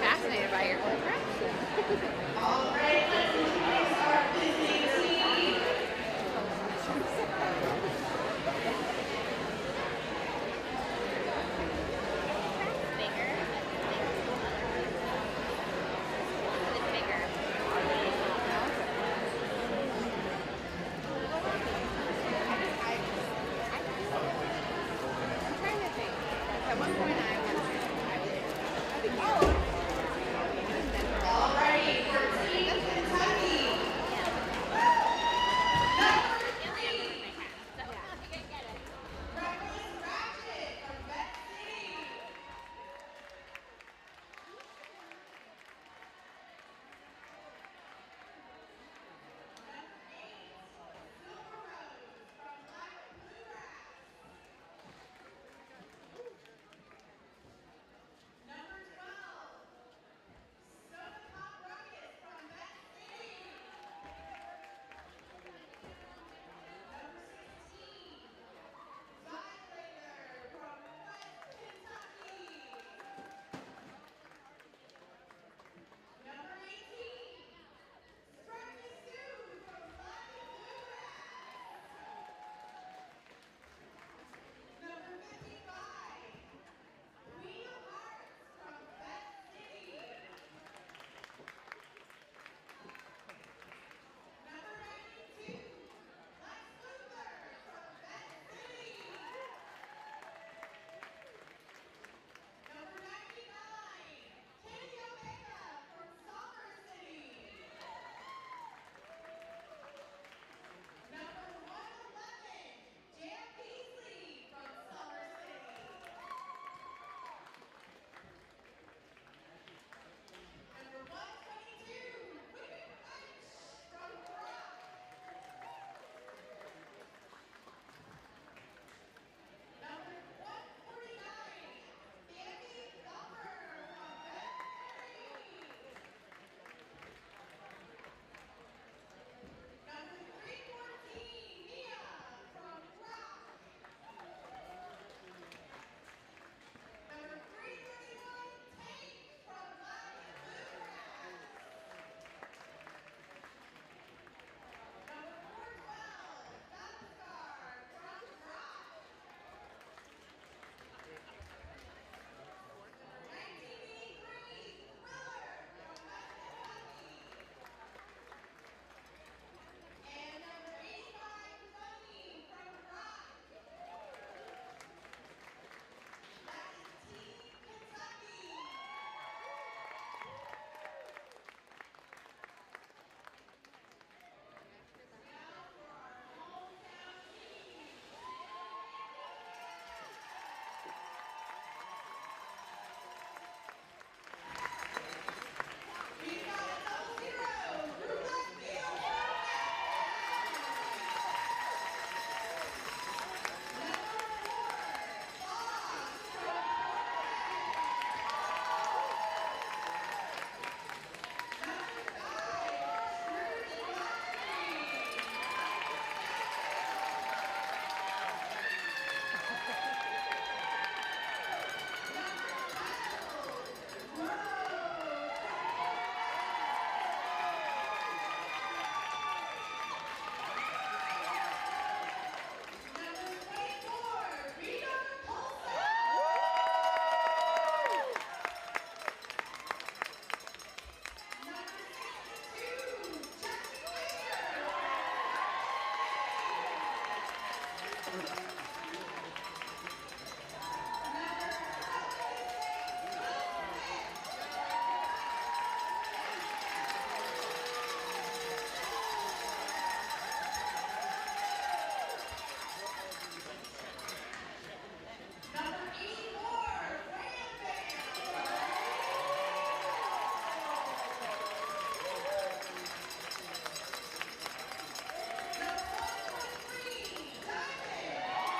Fascinated by your profession. All right, let's introduce our visiting team. I'm trying to think. At one point I All righty, for Team Kentucky. Number 3, Reckless Ratchet from Vet City. Number 8, Silver Rose from Black Bluegrass. Number 12, Soda Pop Rocket from Vet City. Number 16, Violator from West Kentucky. Number 18, Stripey Sue from Black Bluegrass. Number 55, Queen of Hearts from Vet City. Number 92, Lex Luthor from Vet City. Number 99, Kenny Omega from Soccer City. Number 111, Jan Beasley from Summer City. Number 122, Wicked Witch from Brock. Number 149, Andy Thumper from Vet City. Number 314, Mia from Brock. Number 331, Tank from Black Bluegrass. Number 412, Battlestar from Brock. Number 1983, Thriller from West Kentucky. And number 85, Bunny from Brock. That is Team Kentucky. Now for our hometown team. We've got a 00, Roulette Field from Number 4, Boss from Number 5, Trudy Lottery. Number 24, Rita Repulsa. Number 62, Jesse Fisher. Number 76, Number 84, Ram Bam. Number 113, Diamond.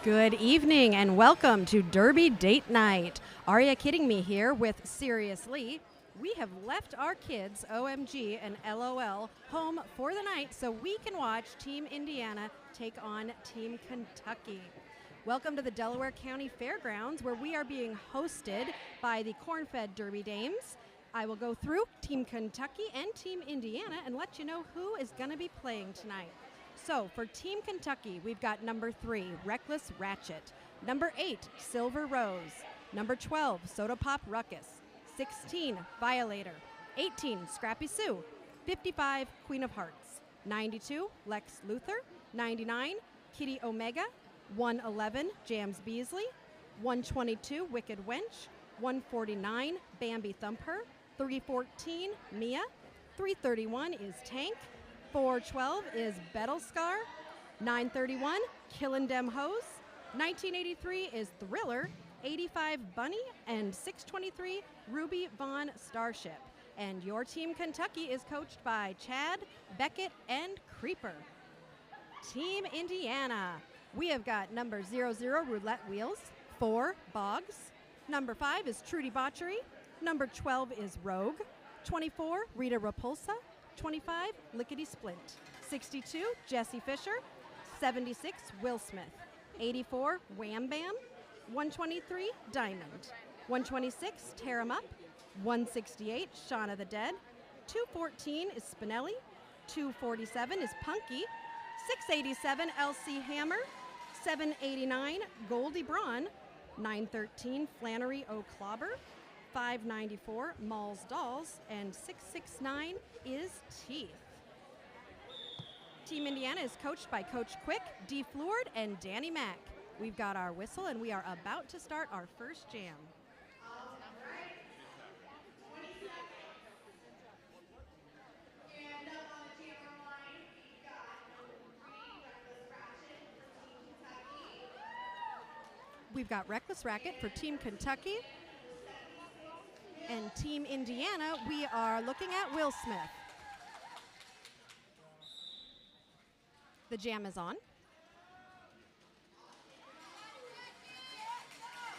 Good evening and welcome to Derby Date Night. Are you kidding me here with Seriously? We have left our kids, OMG and LOL, home for the night so we can watch Team Indiana take on Team Kentucky. Welcome to the Delaware County Fairgrounds, where we are being hosted by the Corn-Fed Derby Dames. I will go through Team Kentucky and Team Indiana and let you know who is going to be playing tonight. So for Team Kentucky, we've got number 3, Reckless Ratchet, number 8, Silver Rose, number 12, Soda Pop Ruckus, 16, Violator, 18, Scrappy Sue, 55, Queen of Hearts, 92, Lex Luthor, 99, Kitty Omega, 111, Jams Beasley, 122, Wicked Wench, 149, Bambi Thumper, 314, Mia, 331 is Tank, 412 is Battlescar, 931, Killin' Dem Hoes, 1983 is Thriller, 85 Bunny, and 623 Ruby Vaughn Starship. And your Team Kentucky is coached by Chad, Beckett, and Creeper. Team Indiana, we have got number 00 Roulette Wheels, 4 Boggs, number 5 is Trudy Botchery, number 12 is Rogue, 24 Rita Repulsa, 25 Lickety Splint, 62 Jesse Fisher, 76 Will Smith, 84 Wham Bam, 123 Diamond, 126 Tear 'em Up, 168 Shaun of the Dead, 214 is Spinelli, 247 is Punky, 687 LC Hammer, 789 Goldie Braun, 913 Flannery O'Clobber, 594 Malls Dolls, and 669 is Teeth. Team Indiana is coached by Coach Quick, Dee Fleward, and Danny Mack. We've got our whistle and we are about to start our first jam. We've got Reckless Racket for Team Kentucky. And Team Indiana, we are looking at Will Smith. The jam is on.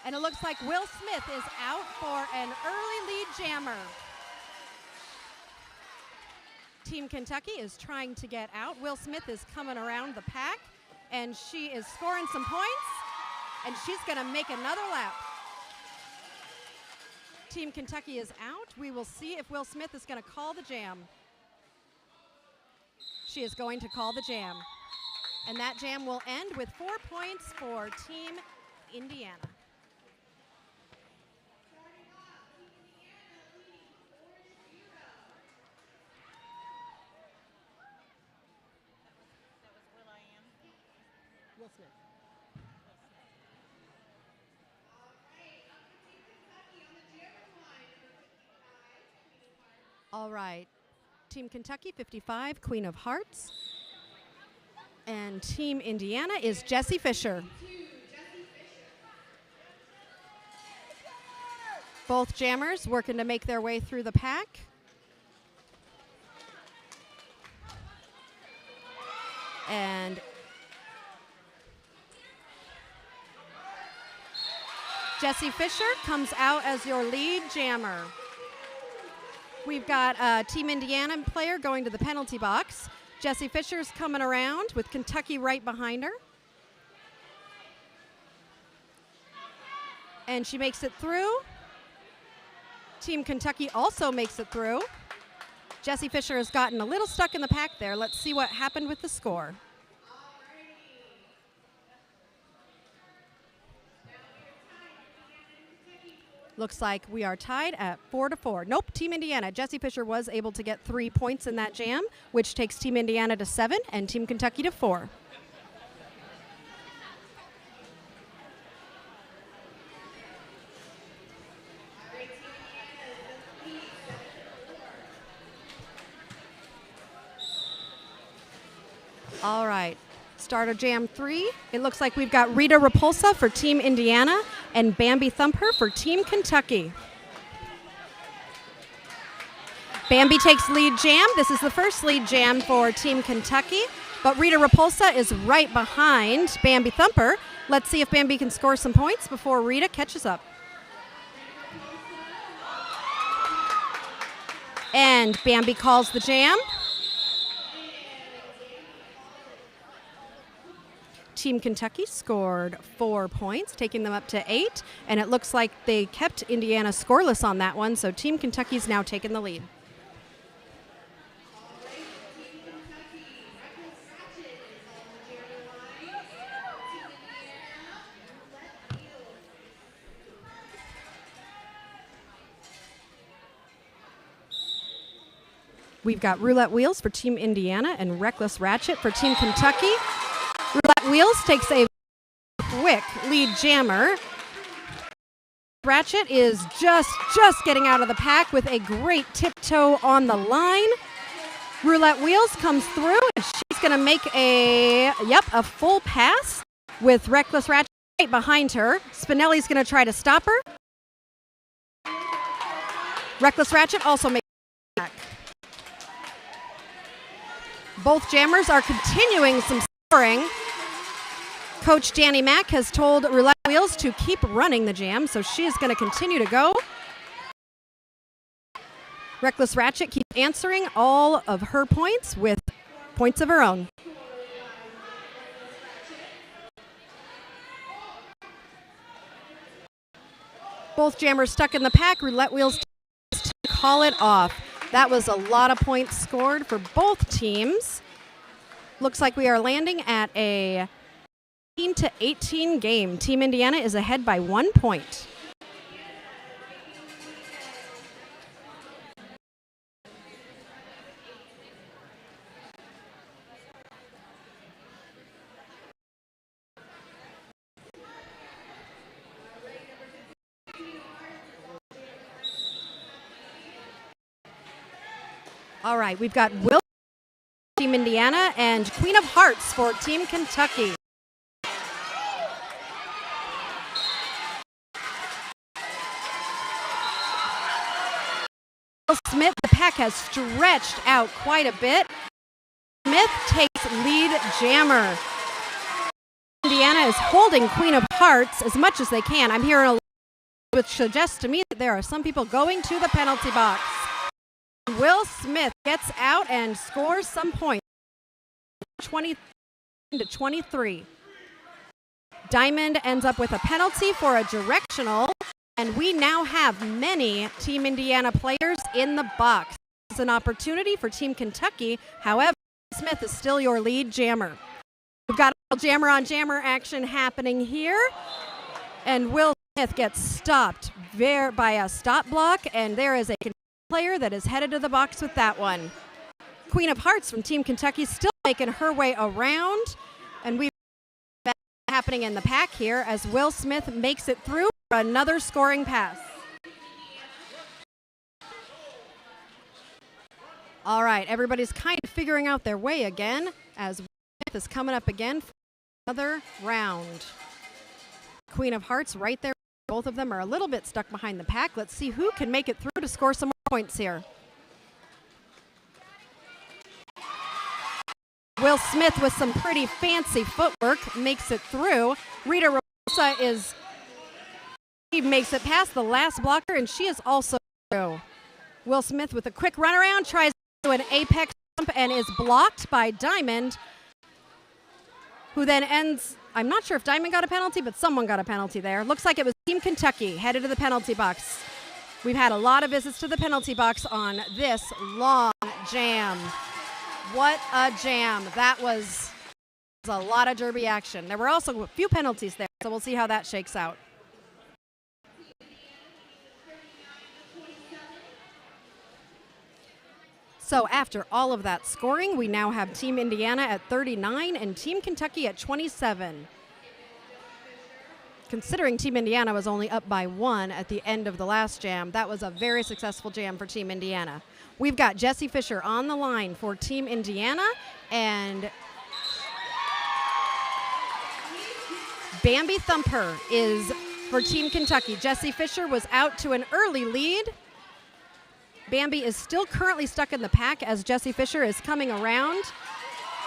And it looks like Will Smith is out for an early lead jammer. Team Kentucky is trying to get out. Will Smith is coming around the pack, and she is scoring some points, and she's going to make another lap. Team Kentucky is out. We will see if Will Smith is going to call the jam. She is going to call the jam. And that jam will end with 4 points for Team Indiana. Will Smith. All right, Team Kentucky, 55, Queen of Hearts. And Team Indiana is Jesse Fisher. Both jammers working to make their way through the pack. And Jesse Fisher comes out as your lead jammer. We've got a Team Indiana player going to the penalty box. Jesse Fisher's coming around with Kentucky right behind her. And she makes it through. Team Kentucky also makes it through. Jesse Fisher has gotten a little stuck in the pack there. Let's see what happened with the score. Looks like we are tied at 4-4. Nope, Team Indiana. Jesse Fisher was able to get 3 points in that jam, which takes Team Indiana to 7 and Team Kentucky to 4. All right. Starter Jam 3. It looks like we've got Rita Repulsa for Team Indiana and Bambi Thumper for Team Kentucky. Bambi takes lead jam. This is the first lead jam for Team Kentucky, but Rita Repulsa is right behind Bambi Thumper. Let's see if Bambi can score some points before Rita catches up. And Bambi calls the jam. Team Kentucky scored 4 points, taking them up to 8. And it looks like they kept Indiana scoreless on that one, so Team Kentucky's now taking the lead. We've got roulette wheels for Team Indiana and reckless ratchet for Team Kentucky. Roulette wheels takes a quick lead jammer. Ratchet is just getting out of the pack with a great tiptoe on the line. Roulette wheels comes through and she's going to make a full pass with reckless ratchet right behind her. Spinelli's going to try to stop her. Reckless ratchet also makes a back. Both jammers are continuing some scoring. Coach Danny Mack has told Roulette Wheels to keep running the jam, so she is going to continue to go. Reckless Ratchet keeps answering all of her points with points of her own. Both jammers stuck in the pack. Roulette Wheels to call it off. That was a lot of points scored for both teams. Looks like we are landing at a 18 game. Team Indiana is ahead by 1 point. All right, we've got Will Team Indiana and Queen of Hearts for Team Kentucky. Smith, the pack has stretched out quite a bit. Smith takes lead jammer. Indiana is holding Queen of Hearts as much as they can. I'm hearing a lot, which suggests to me that there are some people going to the penalty box. Will Smith gets out and scores some points. 20-23. Diamond ends up with a penalty for a directional, and we now have many Team Indiana players in the box. It's an opportunity for Team Kentucky. However, Smith is still your lead jammer. We've got a jammer on jammer action happening here, and Will Smith gets stopped there by a stop block, and there is a player that is headed to the box with that one. Queen of Hearts from Team Kentucky still making her way around, and we've got happening in the pack here as Will Smith makes it through for another scoring pass. All right, everybody's kind of figuring out their way again as Will Smith is coming up again for another round. Queen of Hearts right there. Both of them are a little bit stuck behind the pack. Let's see who can make it through to score some more points here. Will Smith with some pretty fancy footwork makes it through. Rita Raposa makes it past the last blocker, and she is also through. Will Smith with a quick runaround tries to do an apex jump and is blocked by Diamond, who then ends. I'm not sure if Diamond got a penalty, but someone got a penalty there. Looks like it was Team Kentucky headed to the penalty box. We've had a lot of visits to the penalty box on this long jam. What a jam. That was a lot of derby action. There were also a few penalties there, so we'll see how that shakes out. So after all of that scoring, we now have Team Indiana at 39 and Team Kentucky at 27. Considering Team Indiana was only up by 1 at the end of the last jam, that was a very successful jam for Team Indiana. We've got Jessie Fisher on the line for Team Indiana, and Bambi Thumper is for Team Kentucky. Jessie Fisher was out to an early lead. Bambi is still currently stuck in the pack as Jessie Fisher is coming around,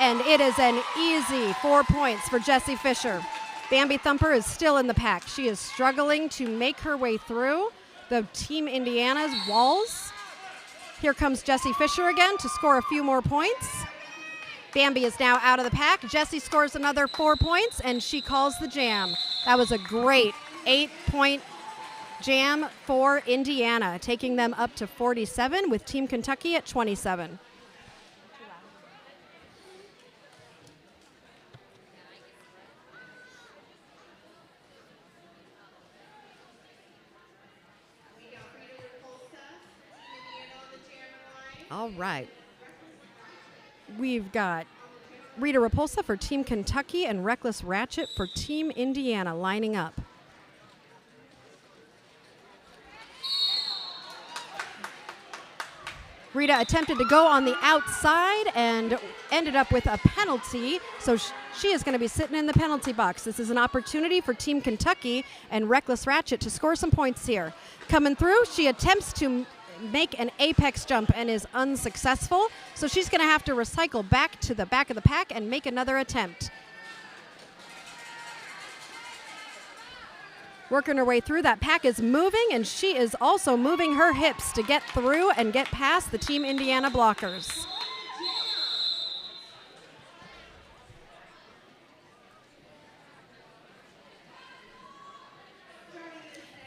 and it is an easy 4 points for Jessie Fisher. Bambi Thumper is still in the pack. She is struggling to make her way through the Team Indiana's walls. Here comes Jessie Fisher again to score a few more points. Bambi is now out of the pack. Jessie scores another 4 points, and she calls the jam. That was a great 8-point jam for Indiana, taking them up to 47 with Team Kentucky at 27. All right. We've got Rita Repulsa for Team Kentucky and Reckless Ratchet for Team Indiana lining up. Rita attempted to go on the outside and ended up with a penalty, so she is going to be sitting in the penalty box. This is an opportunity for Team Kentucky and Reckless Ratchet to score some points here. Coming through, she attempts to make an apex jump and is unsuccessful, so she's going to have to recycle back to the back of the pack and make another attempt. Working her way through, that pack is moving, and she is also moving her hips to get through and get past the Team Indiana blockers.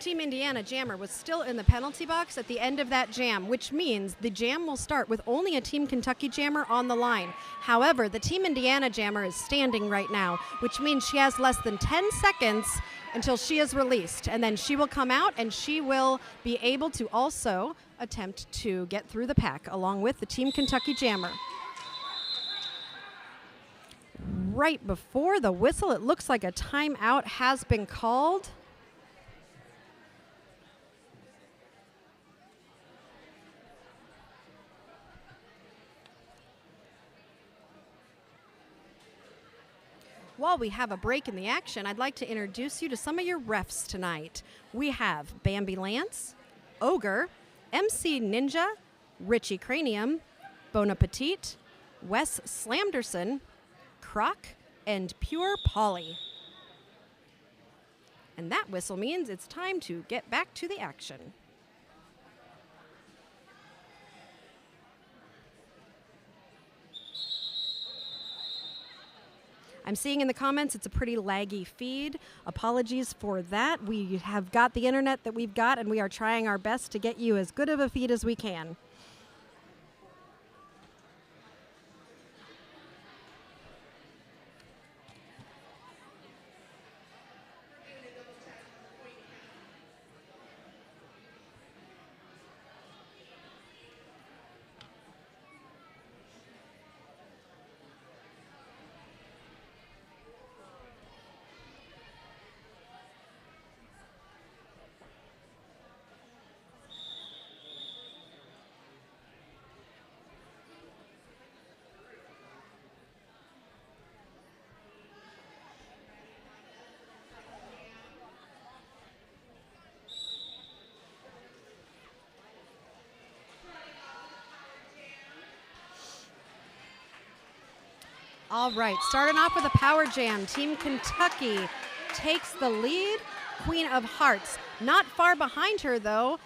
Team Indiana jammer was still in the penalty box at the end of that jam, which means the jam will start with only a Team Kentucky jammer on the line. However, the Team Indiana jammer is standing right now, which means she has less than 10 seconds until she is released, and then she will come out and she will be able to also attempt to get through the pack along with the Team Kentucky jammer. Right before the whistle, it looks like a timeout has been called. While we have a break in the action, I'd like to introduce you to some of your refs tonight. We have Bambi Lance, Ogre, MC Ninja, Richie Cranium, Bon Appetit, Wes Slamderson, Croc, and Pure Polly. And that whistle means it's time to get back to the action. I'm seeing in the comments it's a pretty laggy feed. Apologies for that. We have got the internet that we've got, and we are trying our best to get you as good of a feed as we can. All right, starting off with a power jam. Team Kentucky takes the lead. Queen of Hearts not far behind her, though.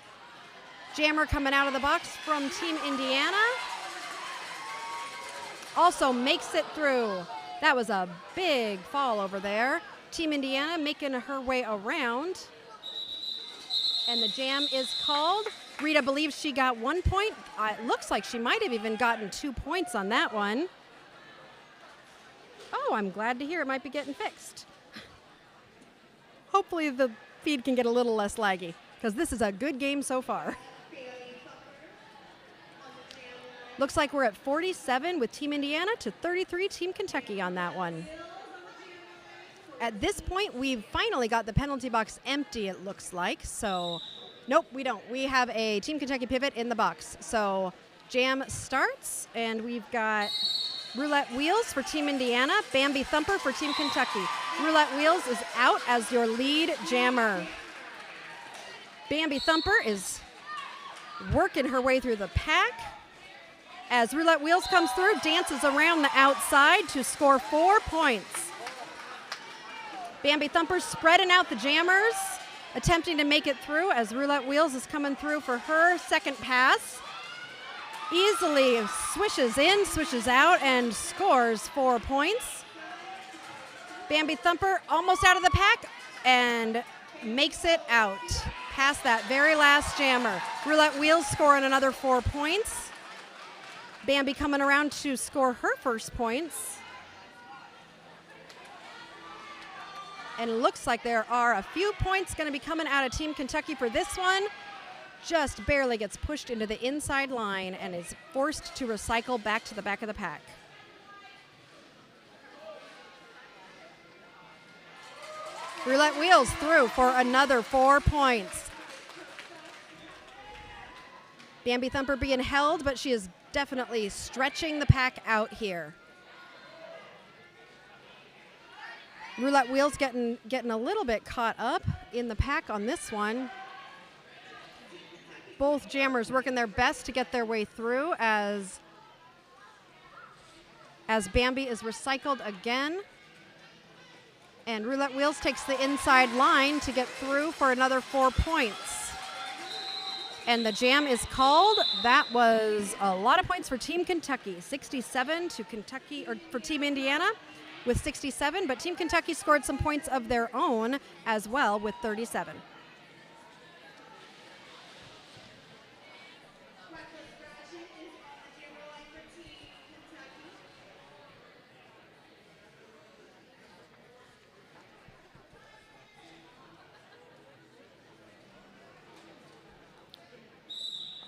Jammer coming out of the box from Team Indiana. Also makes it through. That was a big fall over there. Team Indiana making her way around. And the jam is called. Rita believes she got 1 point. It looks like she might have even gotten 2 points on that one. Oh, I'm glad to hear it might be getting fixed. Hopefully the feed can get a little less laggy, because this is a good game so far. Looks like we're at 47 with Team Indiana to 33 Team Kentucky on that one. At this point, we've finally got the penalty box empty, it looks like. So, nope, we don't. We have a Team Kentucky pivot in the box. So, jam starts, and we've got Roulette Wheels for Team Indiana, Bambi Thumper for Team Kentucky. Roulette Wheels is out as your lead jammer. Bambi Thumper is working her way through the pack. As Roulette Wheels comes through, dances around the outside to score 4 points. Bambi Thumper spreading out the jammers, attempting to make it through as Roulette Wheels is coming through for her second pass. Easily swishes in, swishes out, and scores 4 points. Bambi Thumper almost out of the pack and makes it out past that very last jammer. Roulette Wheels scoring another 4 points. Bambi coming around to score her first points. And it looks like there are a few points going to be coming out of Team Kentucky for this one. Just barely gets pushed into the inside line and is forced to recycle back to the back of the pack. Roulette Wheels through for another 4 points. Bambi Thumper being held, but she is definitely stretching the pack out here. Roulette Wheels getting a little bit caught up in the pack on this one. Both jammers working their best to get their way through as Bambi is recycled again. And Roulette Wheels takes the inside line to get through for another 4 points. And the jam is called. That was a lot of points for Team Kentucky. 67 to Kentucky, or for Team Indiana with 67, but Team Kentucky scored some points of their own as well with 37.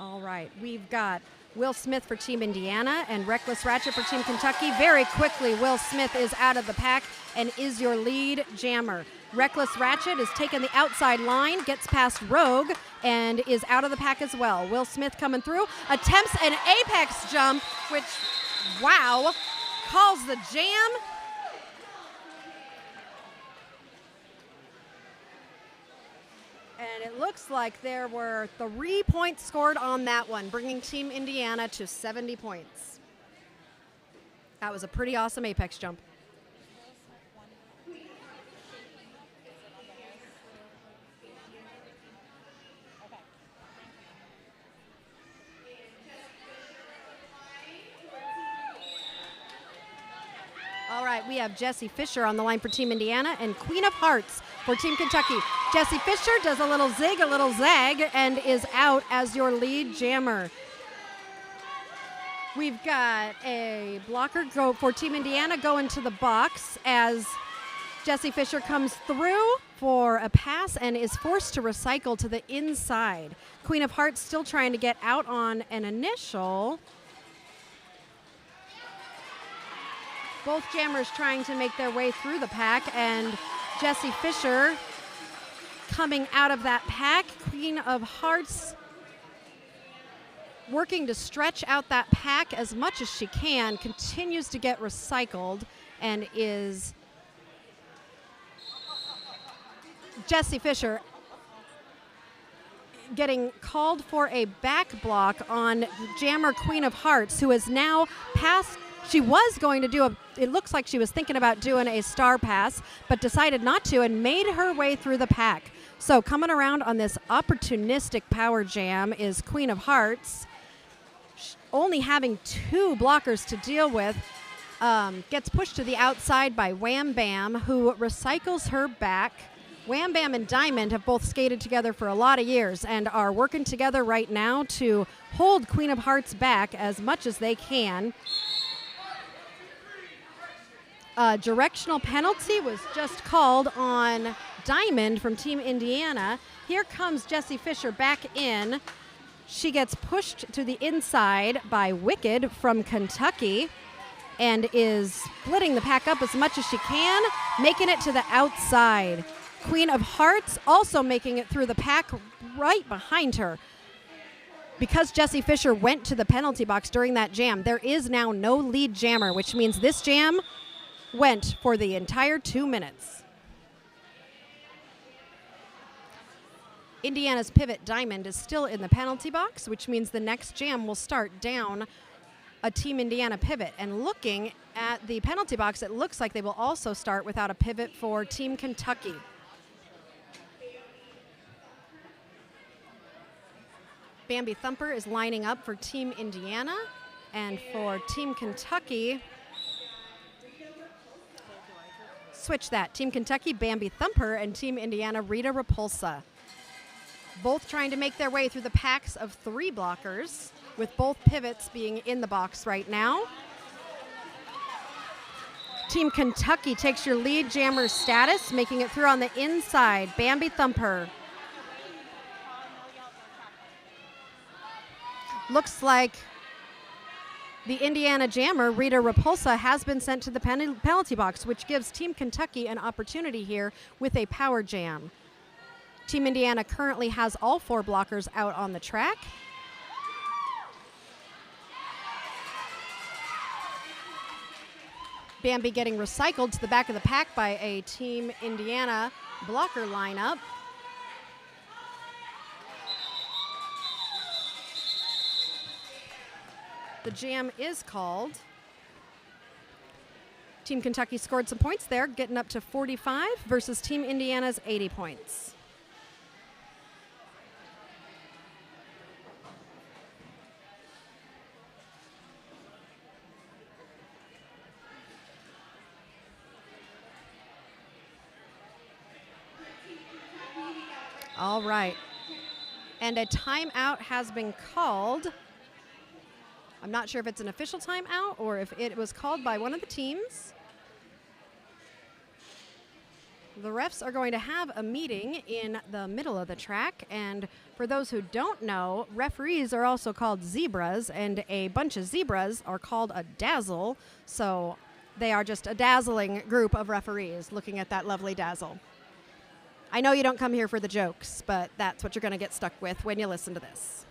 All right, we've got Will Smith for Team Indiana and Reckless Ratchet for Team Kentucky. Very quickly, Will Smith is out of the pack and is your lead jammer. Reckless Ratchet is taking the outside line, gets past Rogue, and is out of the pack as well. Will Smith coming through, attempts an apex jump, which, wow, calls the jam. And it looks like there were 3 points scored on that one, bringing Team Indiana to 70 points. That was a pretty awesome apex jump. All right, we have Jessie Fisher on the line for Team Indiana and Queen of Hearts for Team Kentucky. Jessie Fisher does a little zig, a little zag, and is out as your lead jammer. We've got a blocker go for Team Indiana going to the box as Jessie Fisher comes through for a pass and is forced to recycle to the inside. Queen of Hearts still trying to get out on an initial. Both jammers trying to make their way through the pack, and Jessie Fisher coming out of that pack. Queen of Hearts working to stretch out that pack as much as she can, continues to get recycled, and is Jessie Fisher getting called for a back block on jammer Queen of Hearts, who is now past. She was going to it looks like she was thinking about doing a star pass, but decided not to and made her way through the pack. So coming around on this opportunistic power jam is Queen of Hearts. Only having 2 blockers to deal with, gets pushed to the outside by Wham Bam, who recycles her back. Wham Bam and Diamond have both skated together for a lot of years and are working together right now to hold Queen of Hearts back as much as they can. Directional penalty was just called on Diamond from Team Indiana. Here comes Jessie Fisher back in. She gets pushed to the inside by Wicked from Kentucky and is splitting the pack up as much as she can, making it to the outside. Queen of Hearts also making it through the pack right behind her. Because Jessie Fisher went to the penalty box during that jam, there is now no lead jammer, which means this jam went for the entire 2 minutes. Indiana's pivot Diamond is still in the penalty box, which means the next jam will start down a Team Indiana pivot. And looking at the penalty box, it looks like they will also start without a pivot for Team Kentucky. Bambi Thumper is lining up for Team Indiana, and for Team Kentucky, switch that. Team Kentucky, Bambi Thumper, and Team Indiana, Rita Repulsa. Both trying to make their way through the packs of 3 blockers, with both pivots being in the box right now. Team Kentucky takes your lead jammer status, making it through on the inside. Bambi Thumper. Looks like the Indiana jammer, Rita Repulsa, has been sent to the penalty box, which gives Team Kentucky an opportunity here with a power jam. Team Indiana currently has all 4 blockers out on the track. Bambi getting recycled to the back of the pack by a Team Indiana blocker lineup. The jam is called. Team Kentucky scored some points there, getting up to 45 versus Team Indiana's 80 points. All right. And a timeout has been called. I'm not sure if it's an official timeout or if it was called by one of the teams. The refs are going to have a meeting in the middle of the track, and for those who don't know, referees are also called zebras, and a bunch of zebras are called a dazzle, so they are just a dazzling group of referees looking at that lovely dazzle. I know you don't come here for the jokes, but that's what you're going to get stuck with when you listen to this.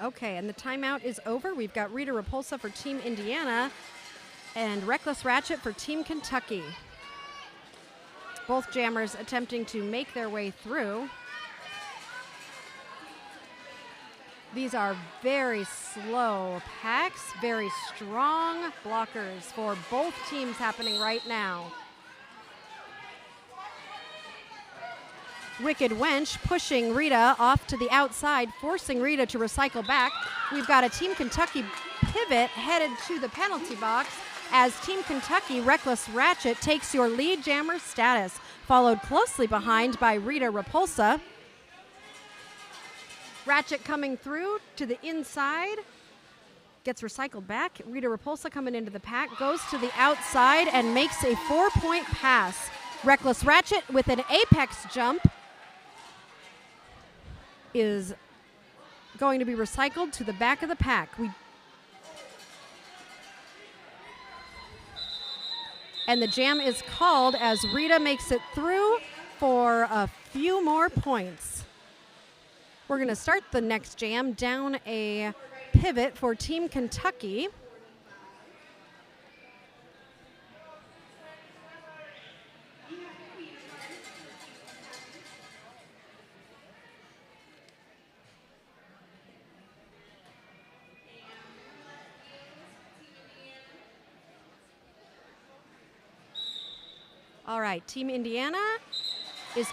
Okay, and the timeout is over. We've got Rita Repulsa for Team Indiana and Reckless Ratchet for Team Kentucky. Both jammers attempting to make their way through. These are very slow packs, very strong blockers for both teams happening right now. Wicked Wench pushing Rita off to the outside, forcing Rita to recycle back. We've got a Team Kentucky pivot headed to the penalty box as Team Kentucky Reckless Ratchet takes your lead jammer status, followed closely behind by Rita Repulsa. Ratchet coming through to the inside, gets recycled back. Rita Repulsa coming into the pack, goes to the outside and makes a 4-point pass. Reckless Ratchet with an apex jump is going to be recycled to the back of the pack. And the jam is called as Rita makes it through for a few more points. We're going to start the next jam down a pivot for Team Kentucky. All right, Team Indiana is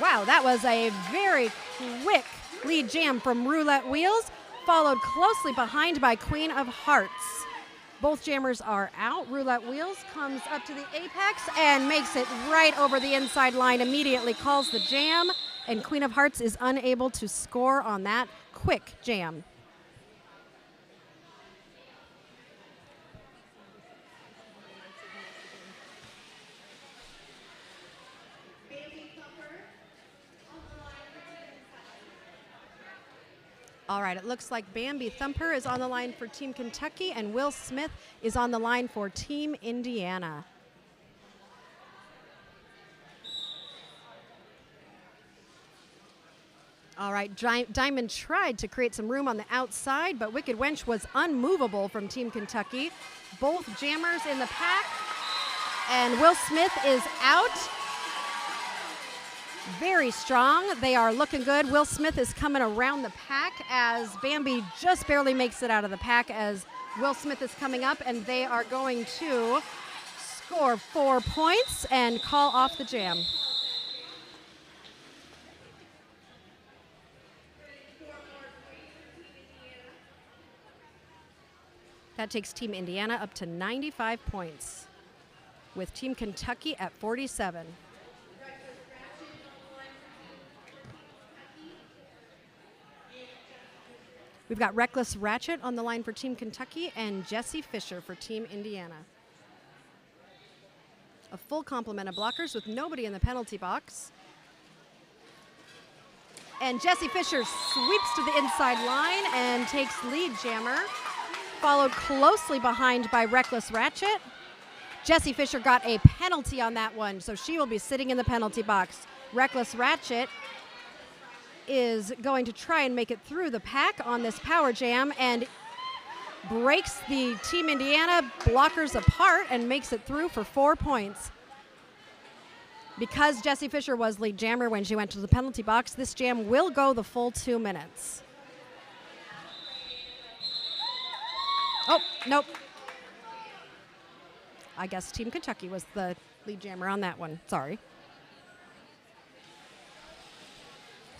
wow, that was a very quick lead jam from Roulette Wheels, followed closely behind by Queen of Hearts. Both jammers are out. Roulette Wheels comes up to the apex and makes it right over the inside line, immediately calls the jam, and Queen of Hearts is unable to score on that quick jam. All right, it looks like Bambi Thumper is on the line for Team Kentucky, and Will Smith is on the line for Team Indiana. All right, Diamond tried to create some room on the outside, but Wicked Wench was unmovable from Team Kentucky. Both jammers in the pack, and Will Smith is out. Very strong. They are looking good. Will Smith is coming around the pack as Bambi just barely makes it out of the pack as Will Smith is coming up, and they are going to score 4 points and call off the jam. That takes Team Indiana up to 95 points, with Team Kentucky at 47. We've got Reckless Ratchet on the line for Team Kentucky and Jesse Fisher for Team Indiana. A full complement of blockers with nobody in the penalty box. And Jesse Fisher sweeps to the inside line and takes lead jammer, followed closely behind by Reckless Ratchet. Jesse Fisher got a penalty on that one, so she will be sitting in the penalty box. Reckless Ratchet is going to try and make it through the pack on this power jam and breaks the Team Indiana blockers apart and makes it through for 4 points. Because Jesse Fisher was lead jammer when she went to the penalty box, this jam will go the full 2 minutes. Oh, nope. I guess Team Kentucky was the lead jammer on that one. Sorry.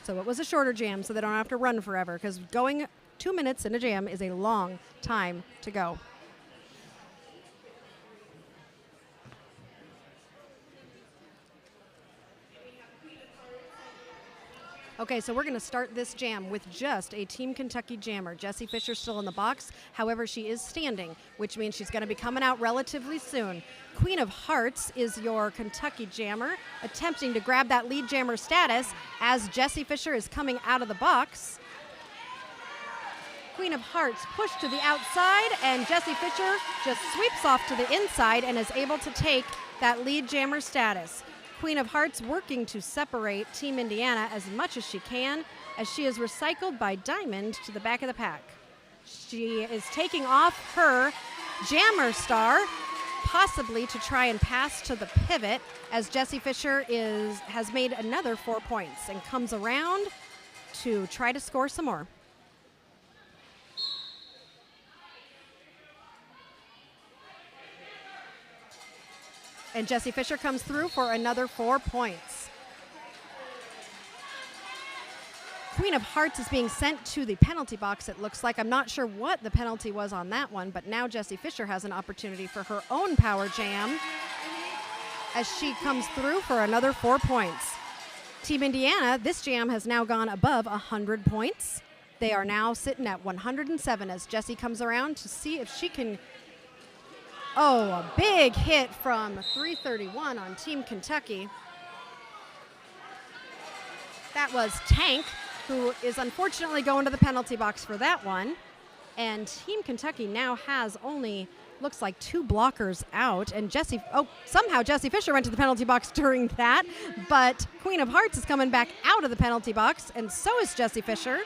So it was a shorter jam so they don't have to run forever, because going 2 minutes in a jam is a long time to go. Okay, so we're going to start this jam with just a Team Kentucky jammer. Jesse Fisher's still in the box. However, she is standing, which means she's going to be coming out relatively soon. Queen of Hearts is your Kentucky jammer, attempting to grab that lead jammer status as Jesse Fisher is coming out of the box. Queen of Hearts pushed to the outside, and Jesse Fisher just sweeps off to the inside and is able to take that lead jammer status. Queen of Hearts working to separate Team Indiana as much as she can, as she is recycled by Diamond to the back of the pack. She is taking off her jammer star, possibly to try and pass to the pivot, as Jesse Fisher has made another 4 points and comes around to try to score some more. And Jesse Fisher comes through for another 4 points. Queen of Hearts is being sent to the penalty box, it looks like. I'm not sure what the penalty was on that one, but now Jesse Fisher has an opportunity for her own power jam as she comes through for another 4 points. Team Indiana, this jam has now gone above 100 points. They are now sitting at 107 as Jesse comes around to see if she can. Oh, a big hit from 331 on Team Kentucky. That was Tank, who is unfortunately going to the penalty box for that one. And Team Kentucky now has only, looks like 2 blockers out. And somehow Jesse Fisher went to the penalty box during that. But Queen of Hearts is coming back out of the penalty box, and so is Jesse Fisher.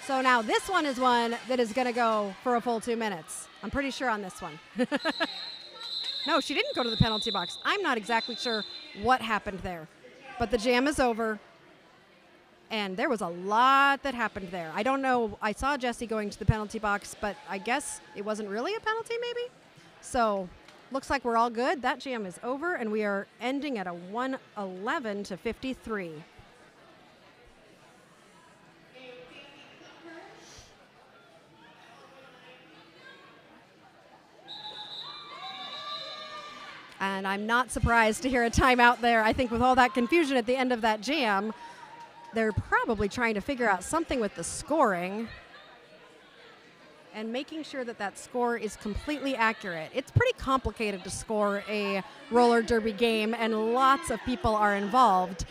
So now this one is one that is going to go for a full 2 minutes. I'm pretty sure on this one. No, she didn't go to the penalty box. I'm not exactly sure what happened there. But the jam is over. And there was a lot that happened there. I don't know. I saw Jesse going to the penalty box, but I guess it wasn't really a penalty maybe. So looks like we're all good. That jam is over, and we are ending at a 111 to 53. And I'm not surprised to hear a timeout there. I think with all that confusion at the end of that jam, they're probably trying to figure out something with the scoring and making sure that that score is completely accurate. It's pretty complicated to score a roller derby game, and lots of people are involved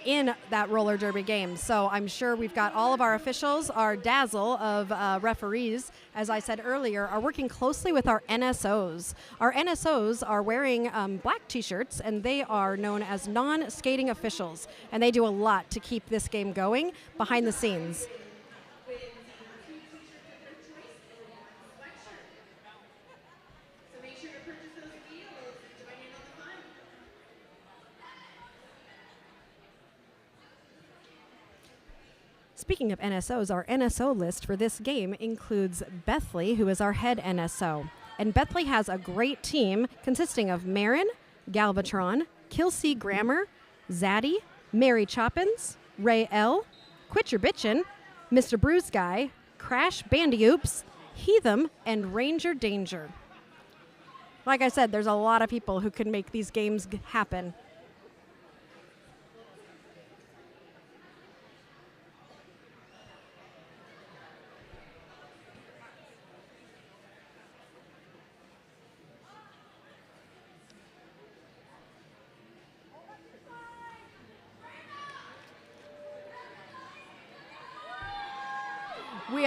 in that roller derby game. So I'm sure we've got all of our officials, our dazzle of referees, as I said earlier, are working closely with our NSOs. Our NSOs are wearing black t-shirts, and they are known as non-skating officials, and they do a lot to keep this game going behind the scenes. Speaking of NSOs, our NSO list for this game includes Bethley, who is our head NSO. And Bethley has a great team consisting of Marin, Galvatron, Kelsey Grammer, Zaddy, Mary Choppins, Ray L., Quit Your Bitchin', Mr. Bruise Guy, Crash Bandy Oops, Heatham, and Ranger Danger. Like I said, there's a lot of people who can make these games happen.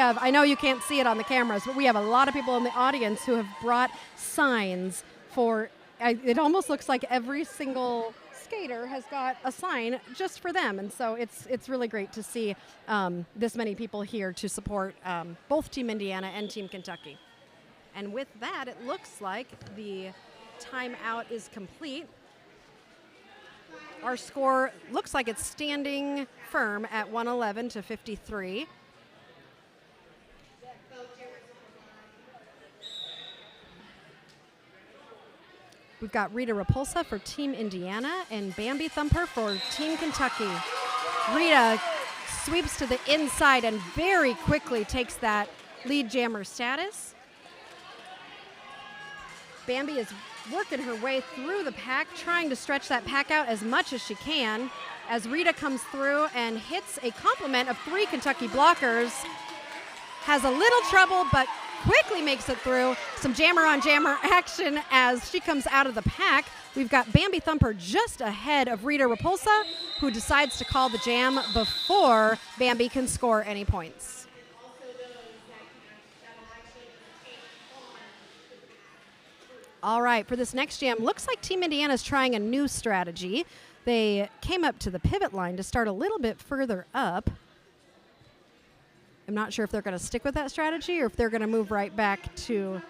I know you can't see it on the cameras, but we have a lot of people in the audience who have brought signs for, it almost looks like every single skater has got a sign just for them. And so it's really great to see this many people here to support both Team Indiana and Team Kentucky. And with that, it looks like the timeout is complete. Our score looks like it's standing firm at 111-53. We've got Rita Repulsa for Team Indiana and Bambi Thumper for Team Kentucky. Rita sweeps to the inside and very quickly takes that lead jammer status. Bambi is working her way through the pack, trying to stretch that pack out as much as she can, as Rita comes through and hits a complement of 3 Kentucky blockers. Has a little trouble, but quickly makes it through. Some jammer on jammer action as she comes out of the pack. We've got Bambi Thumper just ahead of Rita Repulsa, who decides to call the jam before Bambi can score any points. All right, for this next jam, looks like Team Indiana's trying a new strategy. They came up to the pivot line to start a little bit further up. I'm not sure if they're going to stick with that strategy or if they're going to move right back to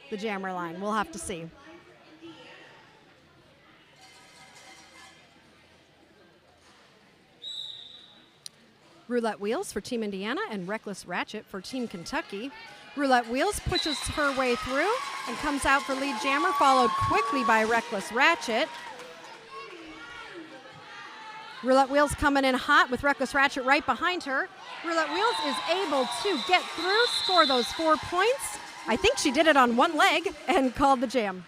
the jammer line. We'll have to see. Roulette Wheels for Team Indiana and Reckless Ratchet for Team Kentucky. Roulette Wheels pushes her way through and comes out for lead jammer, followed quickly by Reckless Ratchet. Roulette Wheels coming in hot with Reckless Ratchet right behind her. Roulette Wheels is able to get through, score those 4 points. I think she did it on one leg and called the jam.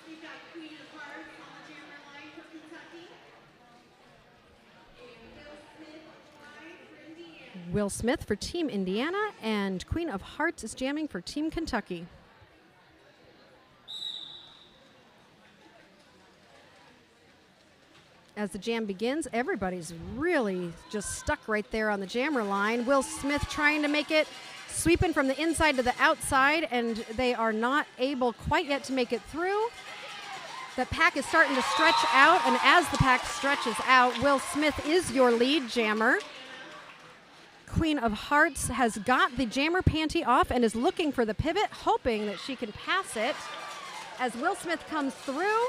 We've got Queen of Hearts on the jammer line for Kentucky. And Will Smith for Team Indiana, and Queen of Hearts is jamming for Team Kentucky. As the jam begins, everybody's really just stuck right there on the jammer line. Will Smith trying to make it, sweeping from the inside to the outside, and they are not able quite yet to make it through. The pack is starting to stretch out, and as the pack stretches out, Will Smith is your lead jammer. Queen of Hearts has got the jammer panty off and is looking for the pivot, hoping that she can pass it. As Will Smith comes through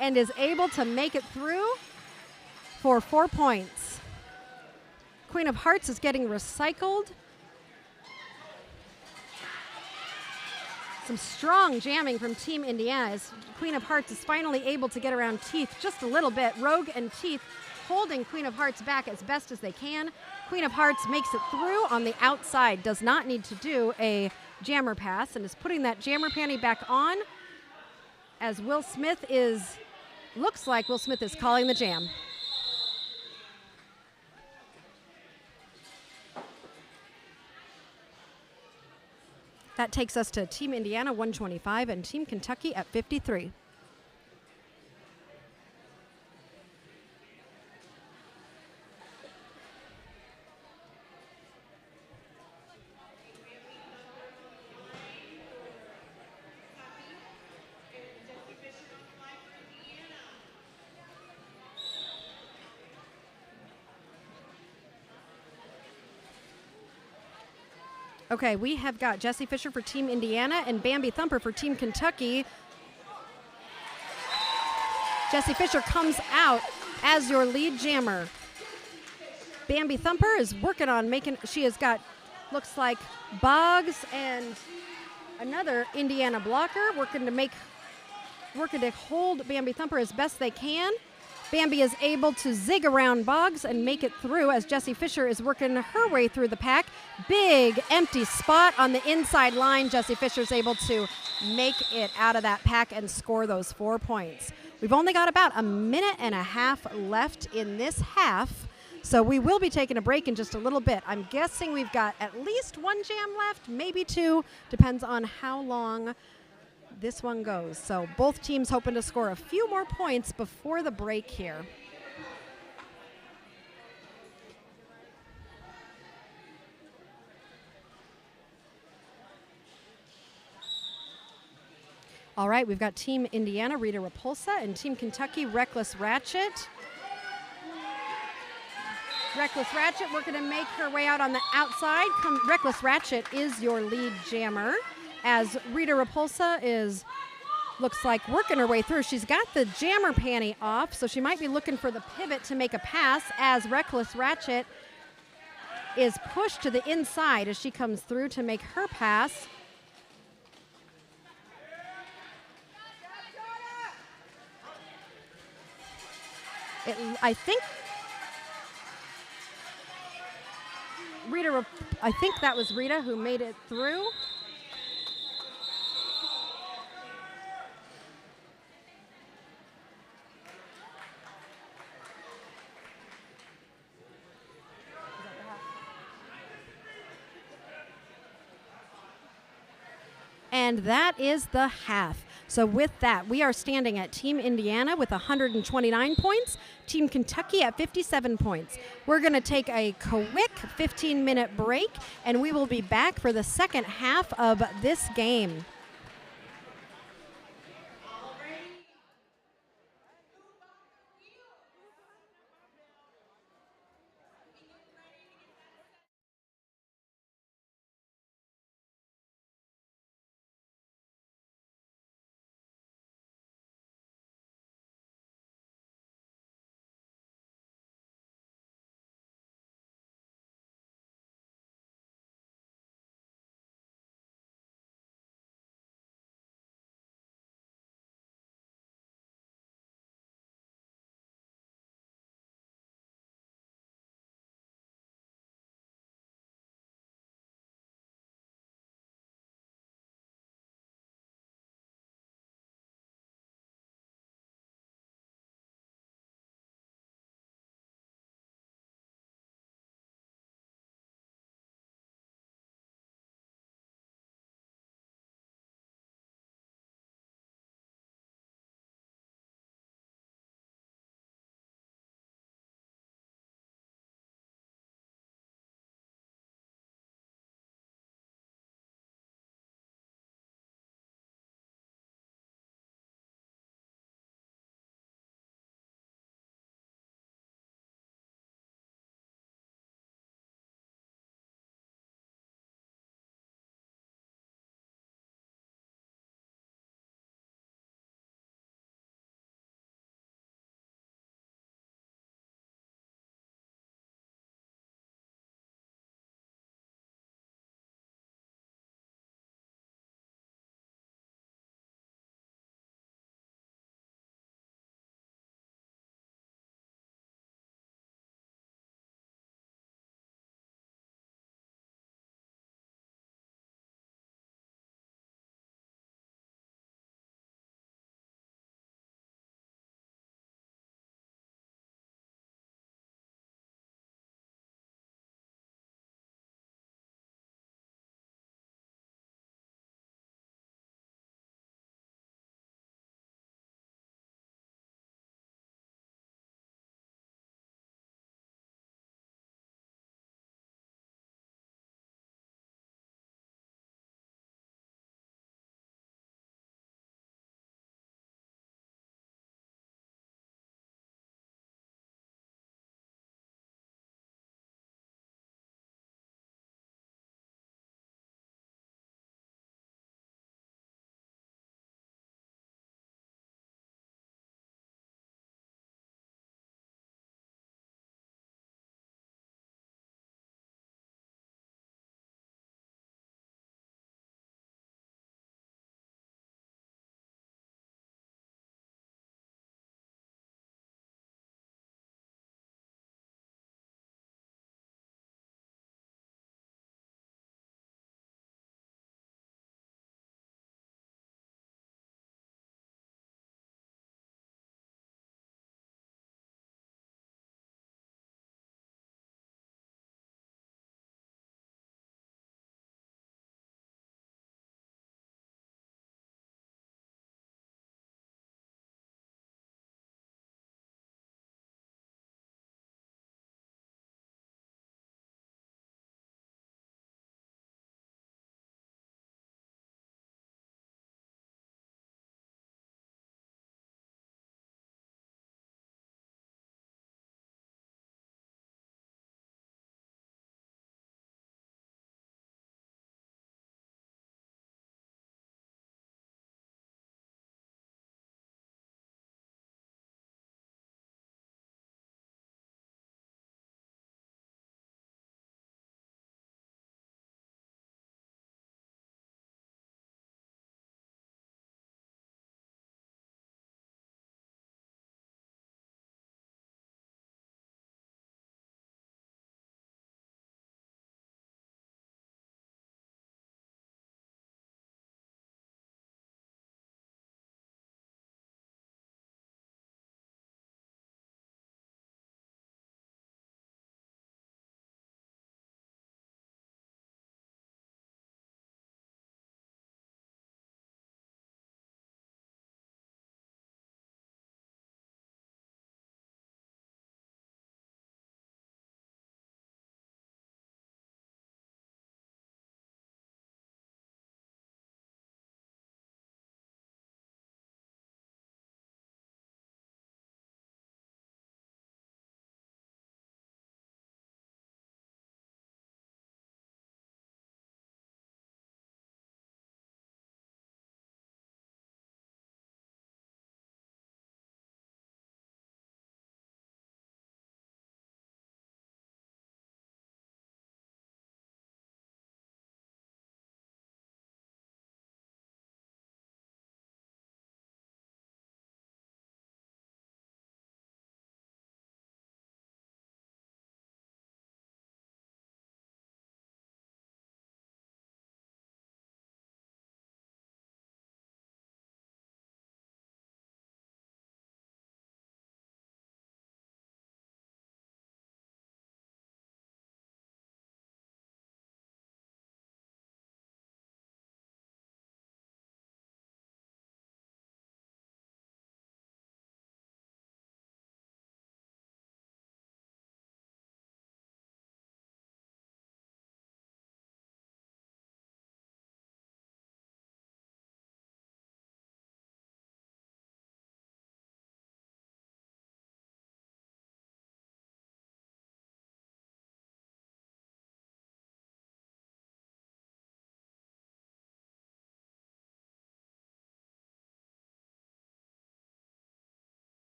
and is able to make it through for 4 points. Queen of Hearts is getting recycled. Some strong jamming from Team Indiana as Queen of Hearts is finally able to get around Teeth just a little bit. Rogue and Teeth holding Queen of Hearts back as best as they can. Queen of Hearts makes it through on the outside, does not need to do a jammer pass, and is putting that jammer panty back on as looks like Will Smith is calling the jam. That takes us to Team Indiana 125 and Team Kentucky at 53. Okay, we have got Jesse Fisher for Team Indiana and Bambi Thumper for Team Kentucky. Jesse Fisher comes out as your lead jammer. Bambi Thumper is working on she has got, looks like Boggs and another Indiana blocker working to hold Bambi Thumper as best they can. Bambi is able to zig around Boggs and make it through as Jessie Fisher is working her way through the pack. Big empty spot on the inside line. Jessie Fisher is able to make it out of that pack and score those 4 points. We've only got about a minute and a half left in this half, so we will be taking a break in just a little bit. I'm guessing we've got at least one jam left, maybe two, depends on how long this one goes. So both teams hoping to score a few more points before the break here. All right, we've got Team Indiana, Rita Repulsa, and Team Kentucky, Reckless Ratchet. Reckless Ratchet working to make her way out on the outside. Reckless Ratchet is your lead jammer, as Rita Repulsa looks like working her way through. She's got the jammer panty off, so she might be looking for the pivot to make a pass, as Reckless Ratchet is pushed to the inside as she comes through to make her pass. I think that was Rita who made it through. And that is the half. So with that, we are standing at Team Indiana with 129 points, Team Kentucky at 57 points. We're going to take a quick 15-minute break, and we will be back for the second half of this game.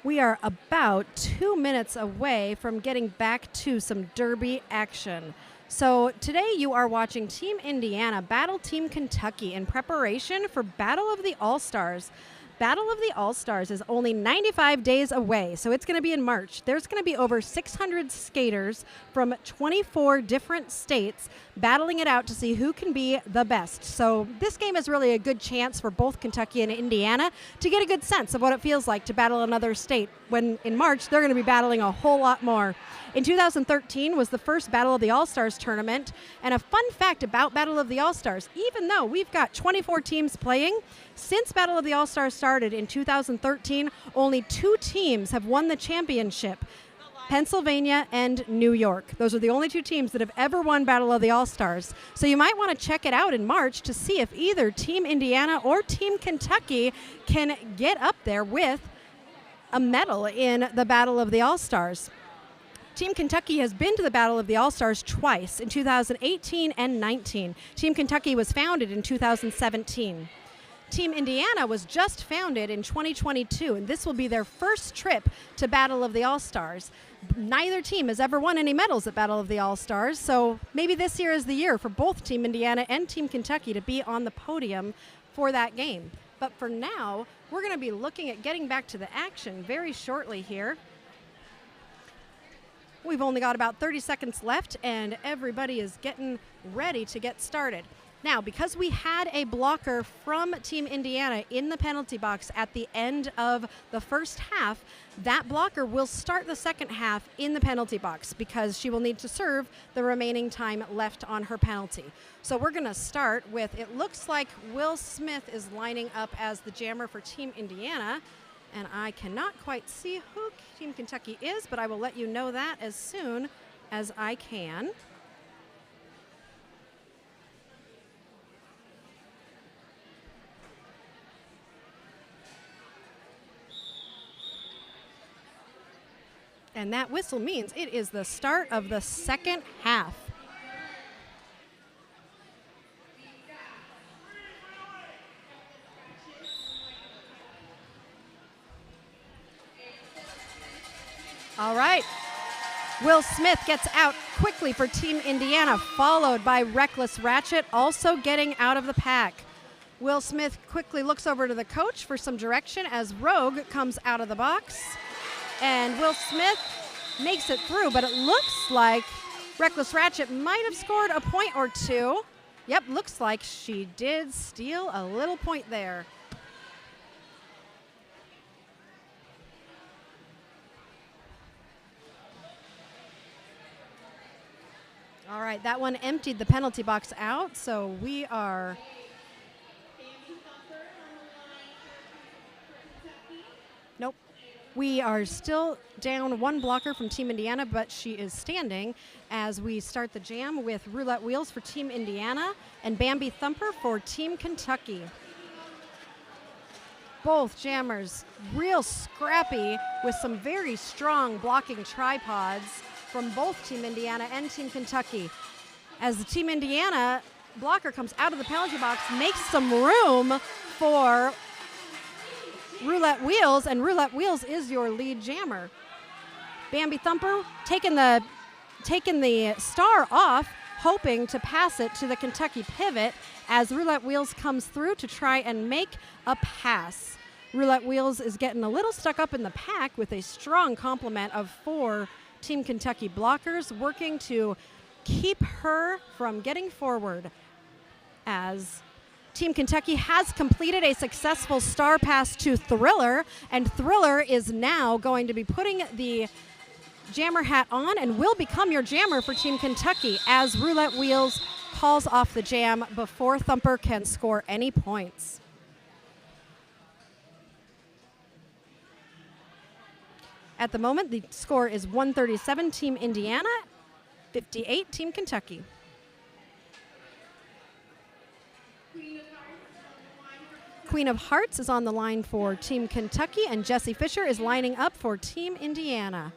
We are about 2 minutes away from getting back to some Derby action. So today you are watching Team Indiana battle Team Kentucky in preparation for Battle of the All-Stars. Battle of the All-Stars is only 95 days away, so it's going to be in March. There's going to be over 600 skaters from 24 different states battling it out to see who can be the best. So this game is really a good chance for both Kentucky and Indiana to get a good sense of what it feels like to battle another state, when in March they're going to be battling a whole lot more. In 2013 was the first Battle of the All-Stars tournament, and a fun fact about Battle of the All-Stars, even though we've got 24 teams playing, since Battle of the All-Stars started in 2013, only 2 teams have won the championship, Pennsylvania and New York. Those are the only 2 teams that have ever won Battle of the All-Stars. So you might want to check it out in March to see if either Team Indiana or Team Kentucky can get up there with a medal in the Battle of the All-Stars. Team Kentucky has been to the Battle of the All-Stars twice, in 2018 and 19. Team Kentucky was founded in 2017. Team Indiana was just founded in 2022, and this will be their first trip to Battle of the All-Stars. Neither team has ever won any medals at Battle of the All-Stars, so maybe this year is the year for both Team Indiana and Team Kentucky to be on the podium for that game. But for now, we're going to be looking at getting back to the action very shortly here. We've only got about 30 seconds left, and everybody is getting ready to get started. Now, because we had a blocker from Team Indiana in the penalty box at the end of the first half, that blocker will start the second half in the penalty box because she will need to serve the remaining time left on her penalty. So we're going to start with, it looks like Will Smith is lining up as the jammer for Team Indiana. And I cannot quite see who Team Kentucky is, but I will let you know that as soon as I can. And that whistle means it is the start of the second half. All right. Will Smith gets out quickly for Team Indiana, followed by Reckless Ratchet, also getting out of the pack. Will Smith quickly looks over to the coach for some direction as Rogue comes out of the box. And Will Smith makes it through, but it looks like Reckless Ratchet might have scored a point or two. Yep, looks like she did steal a little point there. All right, that one emptied the penalty box out, so we are... Nope. We are still down one blocker from Team Indiana, but she is standing as we start the jam with Roulette Wheels for Team Indiana and Bambi Thumper for Team Kentucky. Both jammers real scrappy with some very strong blocking tripods from both Team Indiana and Team Kentucky. As the Team Indiana blocker comes out of the penalty box, makes some room for Roulette Wheels, and Roulette Wheels is your lead jammer. Bambi Thumper taking the star off, hoping to pass it to the Kentucky pivot as Roulette Wheels comes through to try and make a pass. Roulette Wheels is getting a little stuck up in the pack with a strong complement of 4 Team Kentucky blockers working to keep her from getting forward, as Team Kentucky has completed a successful star pass to Thriller, and Thriller is now going to be putting the jammer hat on and will become your jammer for Team Kentucky as Roulette Wheels calls off the jam before Thumper can score any points. At the moment, the score is 137 Team Indiana, 58 Team Kentucky. Queen of Hearts is on the line for Team Kentucky, and Jessie Fisher is lining up for Team Indiana.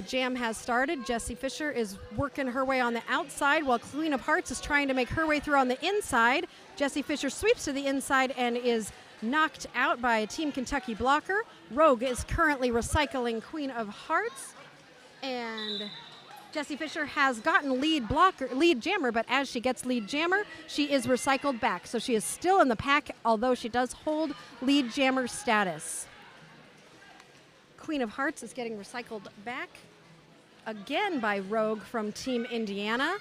The jam has started. Jessie Fisher is working her way on the outside while Queen of Hearts is trying to make her way through on the inside. Jessie Fisher sweeps to the inside and is knocked out by a Team Kentucky blocker. Rogue is currently recycling Queen of Hearts. And Jessie Fisher has gotten lead jammer, but as she gets lead jammer, she is recycled back. So she is still in the pack, although she does hold lead jammer status. Queen of Hearts is getting recycled back again by Rogue from Team Indiana.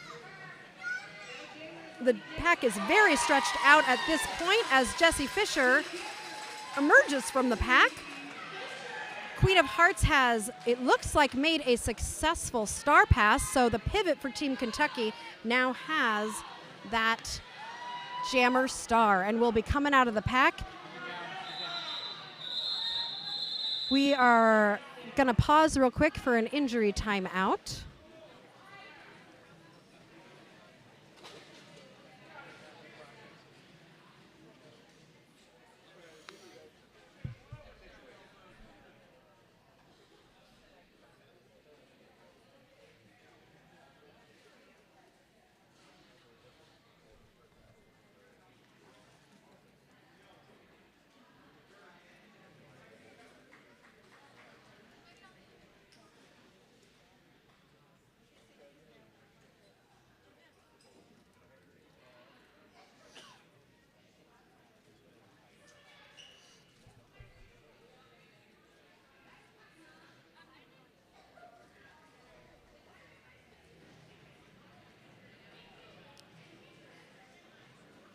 The pack is very stretched out at this point as Jessie Fisher emerges from the pack. Queen of Hearts has, it looks like, made a successful star pass, so the pivot for Team Kentucky now has that jammer star and will be coming out of the pack. We are going to pause real quick for an injury timeout.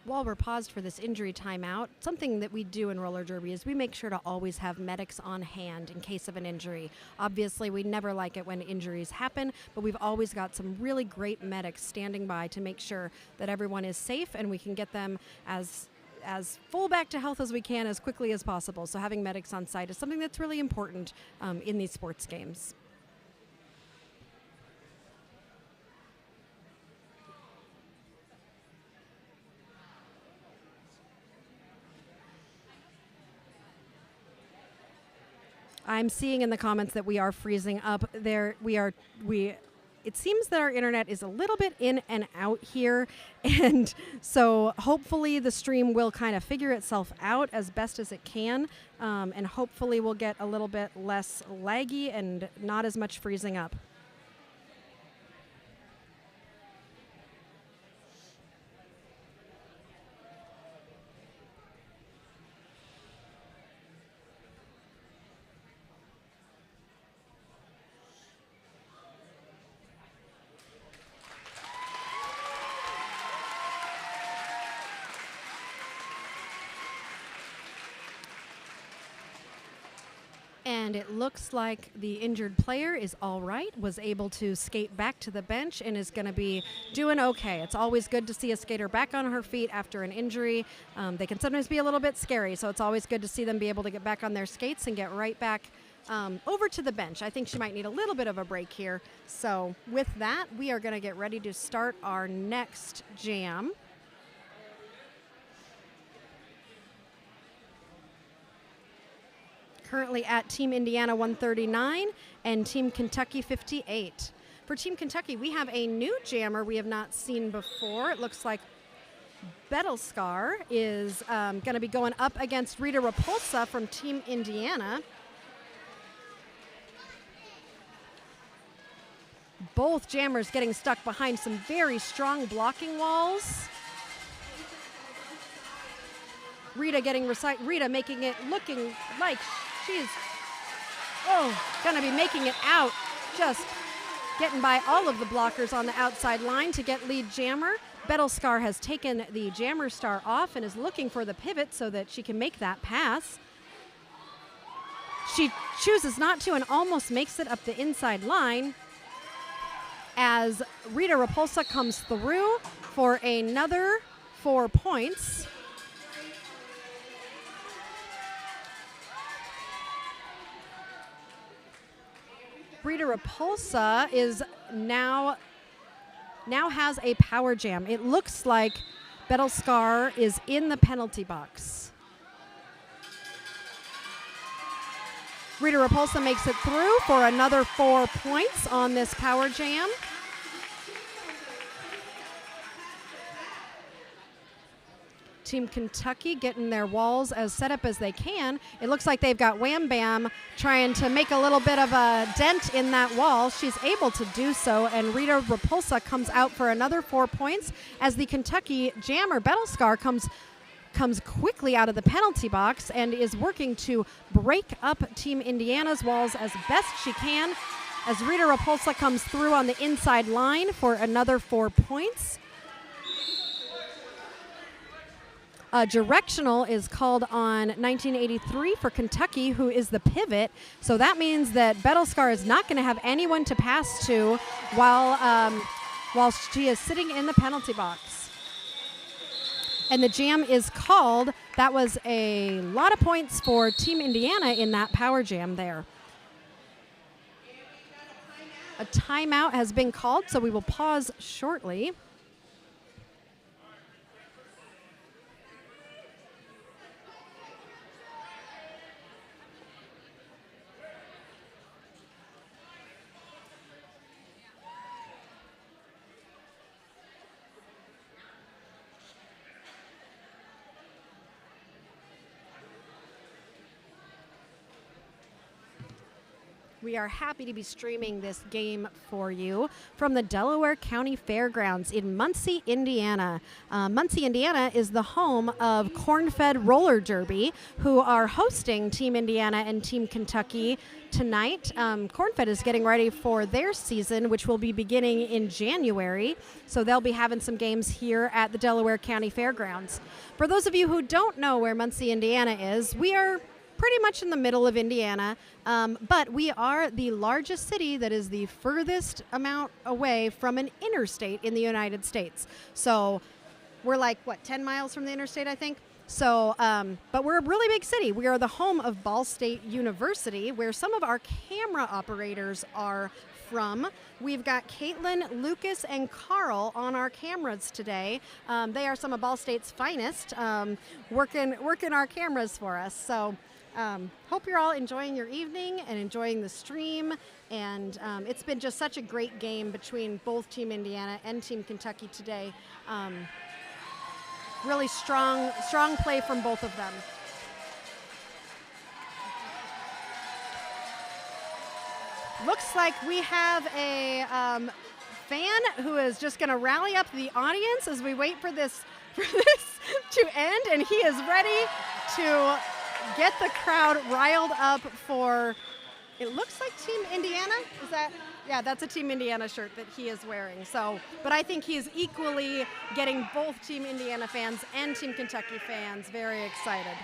While we're paused for this injury timeout, something that we do in roller derby is we make sure to always have medics on hand in case of an injury. Obviously, we never like it when injuries happen, but we've always got some really great medics standing by to make sure that everyone is safe and we can get them as full back to health as we can as quickly as possible. So having medics on site is something that's really important in these sports games. I'm seeing in the comments that we are freezing up. It seems that our internet is a little bit in and out here, and so hopefully the stream will kind of figure itself out as best as it can, and hopefully we'll get a little bit less laggy and not as much freezing up. And it looks like the injured player is all right, was able to skate back to the bench and is going to be doing okay. It's always good to see a skater back on her feet after an injury. They can sometimes be a little bit scary, so it's always good to see them be able to get back on their skates and get right back over to the bench. I think she might need a little bit of a break here. So with that, we are going to get ready to start our next jam. Currently at Team Indiana 139 and Team Kentucky 58. For Team Kentucky, we have a new jammer we have not seen before. It looks like Bettelskar is going to be going up against Rita Repulsa from Team Indiana. Both jammers getting stuck behind some very strong blocking walls. Rita making it looking like she's gonna be making it out, just getting by all of the blockers on the outside line to get lead jammer. Bettelskar has taken the jammer star off and is looking for the pivot so that she can make that pass. She chooses not to and almost makes it up the inside line as Rita Repulsa comes through for another 4 points. Rita Repulsa is now has a power jam. It looks like Bettelskar is in the penalty box. Rita Repulsa makes it through for another 4 points on this power jam. Team Kentucky getting their walls as set up as they can. It looks like they've got Wham Bam trying to make a little bit of a dent in that wall. She's able to do so, and Rita Repulsa comes out for another 4 points as the Kentucky jammer Battlescar comes quickly out of the penalty box and is working to break up Team Indiana's walls as best she can as Rita Repulsa comes through on the inside line for another 4 points. Directional is called on 1983 for Kentucky, who is the pivot. So that means that Battlescar is not going to have anyone to pass to while she is sitting in the penalty box. And the jam is called. That was a lot of points for Team Indiana in that power jam there. A timeout has been called, so we will pause shortly. We are happy to be streaming this game for you from the Delaware County Fairgrounds in Muncie, Indiana. Muncie, Indiana is the home of Corn-Fed Roller Derby, who are hosting Team Indiana and Team Kentucky tonight. Corn-Fed is getting ready for their season, which will be beginning in January. So they'll be having some games here at the Delaware County Fairgrounds. For those of you who don't know where Muncie, Indiana is, we are pretty much in the middle of Indiana, but we are the largest city that is the furthest amount away from an interstate in the United States. So we're like, 10 miles from the interstate, I think? So, but we're a really big city. We are the home of Ball State University, where some of our camera operators are from. We've got Caitlin, Lucas, and Carl on our cameras today. They are some of Ball State's finest, working our cameras for us. So hope you're all enjoying your evening and enjoying the stream. And it's been just such a great game between both Team Indiana and Team Kentucky today. Really strong play from both of them. Looks like we have a fan who is just going to rally up the audience as we wait for this to end, and he is ready to get the crowd riled up for, it looks like Team Indiana. Is that? Yeah, that's a Team Indiana shirt that he is wearing. So, but I think he is equally getting both Team Indiana fans and Team Kentucky fans very excited.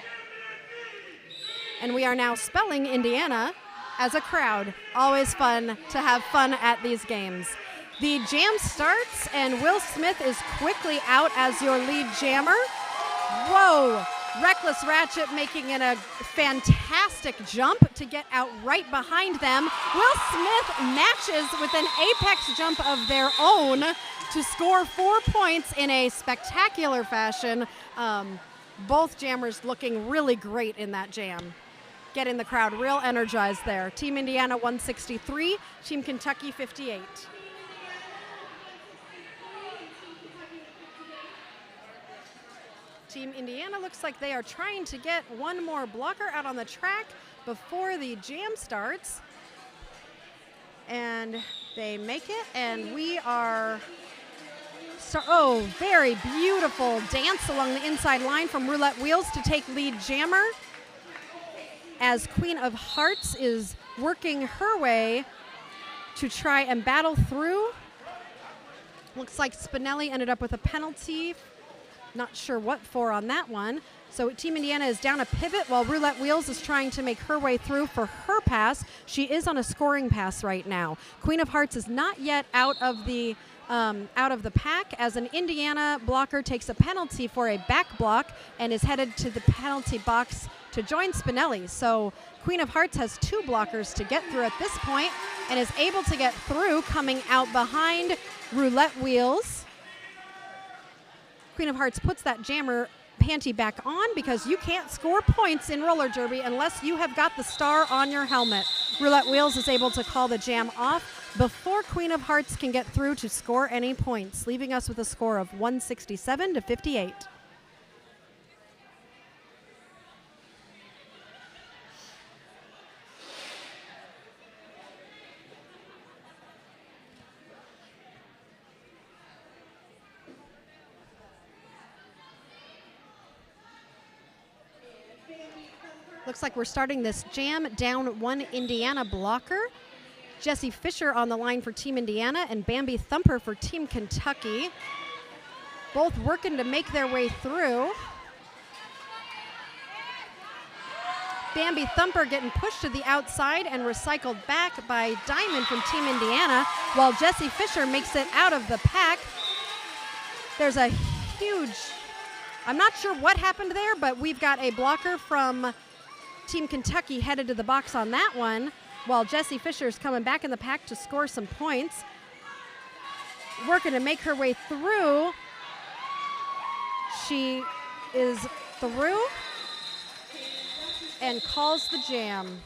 And we are now spelling Indiana as a crowd. Always fun to have fun at these games. The jam starts, and Will Smith is quickly out as your lead jammer. Whoa! Reckless Ratchet making it a fantastic jump to get out right behind them. Will Smith matches with an apex jump of their own to score 4 points in a spectacular fashion. Both jammers looking really great in that jam. Getting the crowd real energized there. Team Indiana 163, Team Kentucky 58. Team Indiana looks like they are trying to get one more blocker out on the track before the jam starts. And they make it, and we are, very beautiful dance along the inside line from Roulette Wheels to take lead jammer, as Queen of Hearts is working her way to try and battle through. Looks like Spinelli ended up with a penalty. Not sure what for on that one. So Team Indiana is down a pivot while Roulette Wheels is trying to make her way through for her pass. She is on a scoring pass right now. Queen of Hearts is not yet out of the pack, as an Indiana blocker takes a penalty for a back block and is headed to the penalty box to join Spinelli. So Queen of Hearts has 2 blockers to get through at this point and is able to get through, coming out behind Roulette Wheels. Queen of Hearts puts that jammer panty back on because you can't score points in roller derby unless you have got the star on your helmet. Roulette Wheels is able to call the jam off before Queen of Hearts can get through to score any points, leaving us with a score of 167 to 58. Looks like we're starting this jam down one Indiana blocker. Jesse Fisher on the line for Team Indiana and Bambi Thumper for Team Kentucky. Both working to make their way through. Bambi Thumper getting pushed to the outside and recycled back by Diamond from Team Indiana, while Jesse Fisher makes it out of the pack. There's a huge, I'm not sure what happened there, but we've got a blocker from Team Kentucky headed to the box on that one, while Jessie Fisher's coming back in the pack to score some points. Working to make her way through. She is through and calls the jam.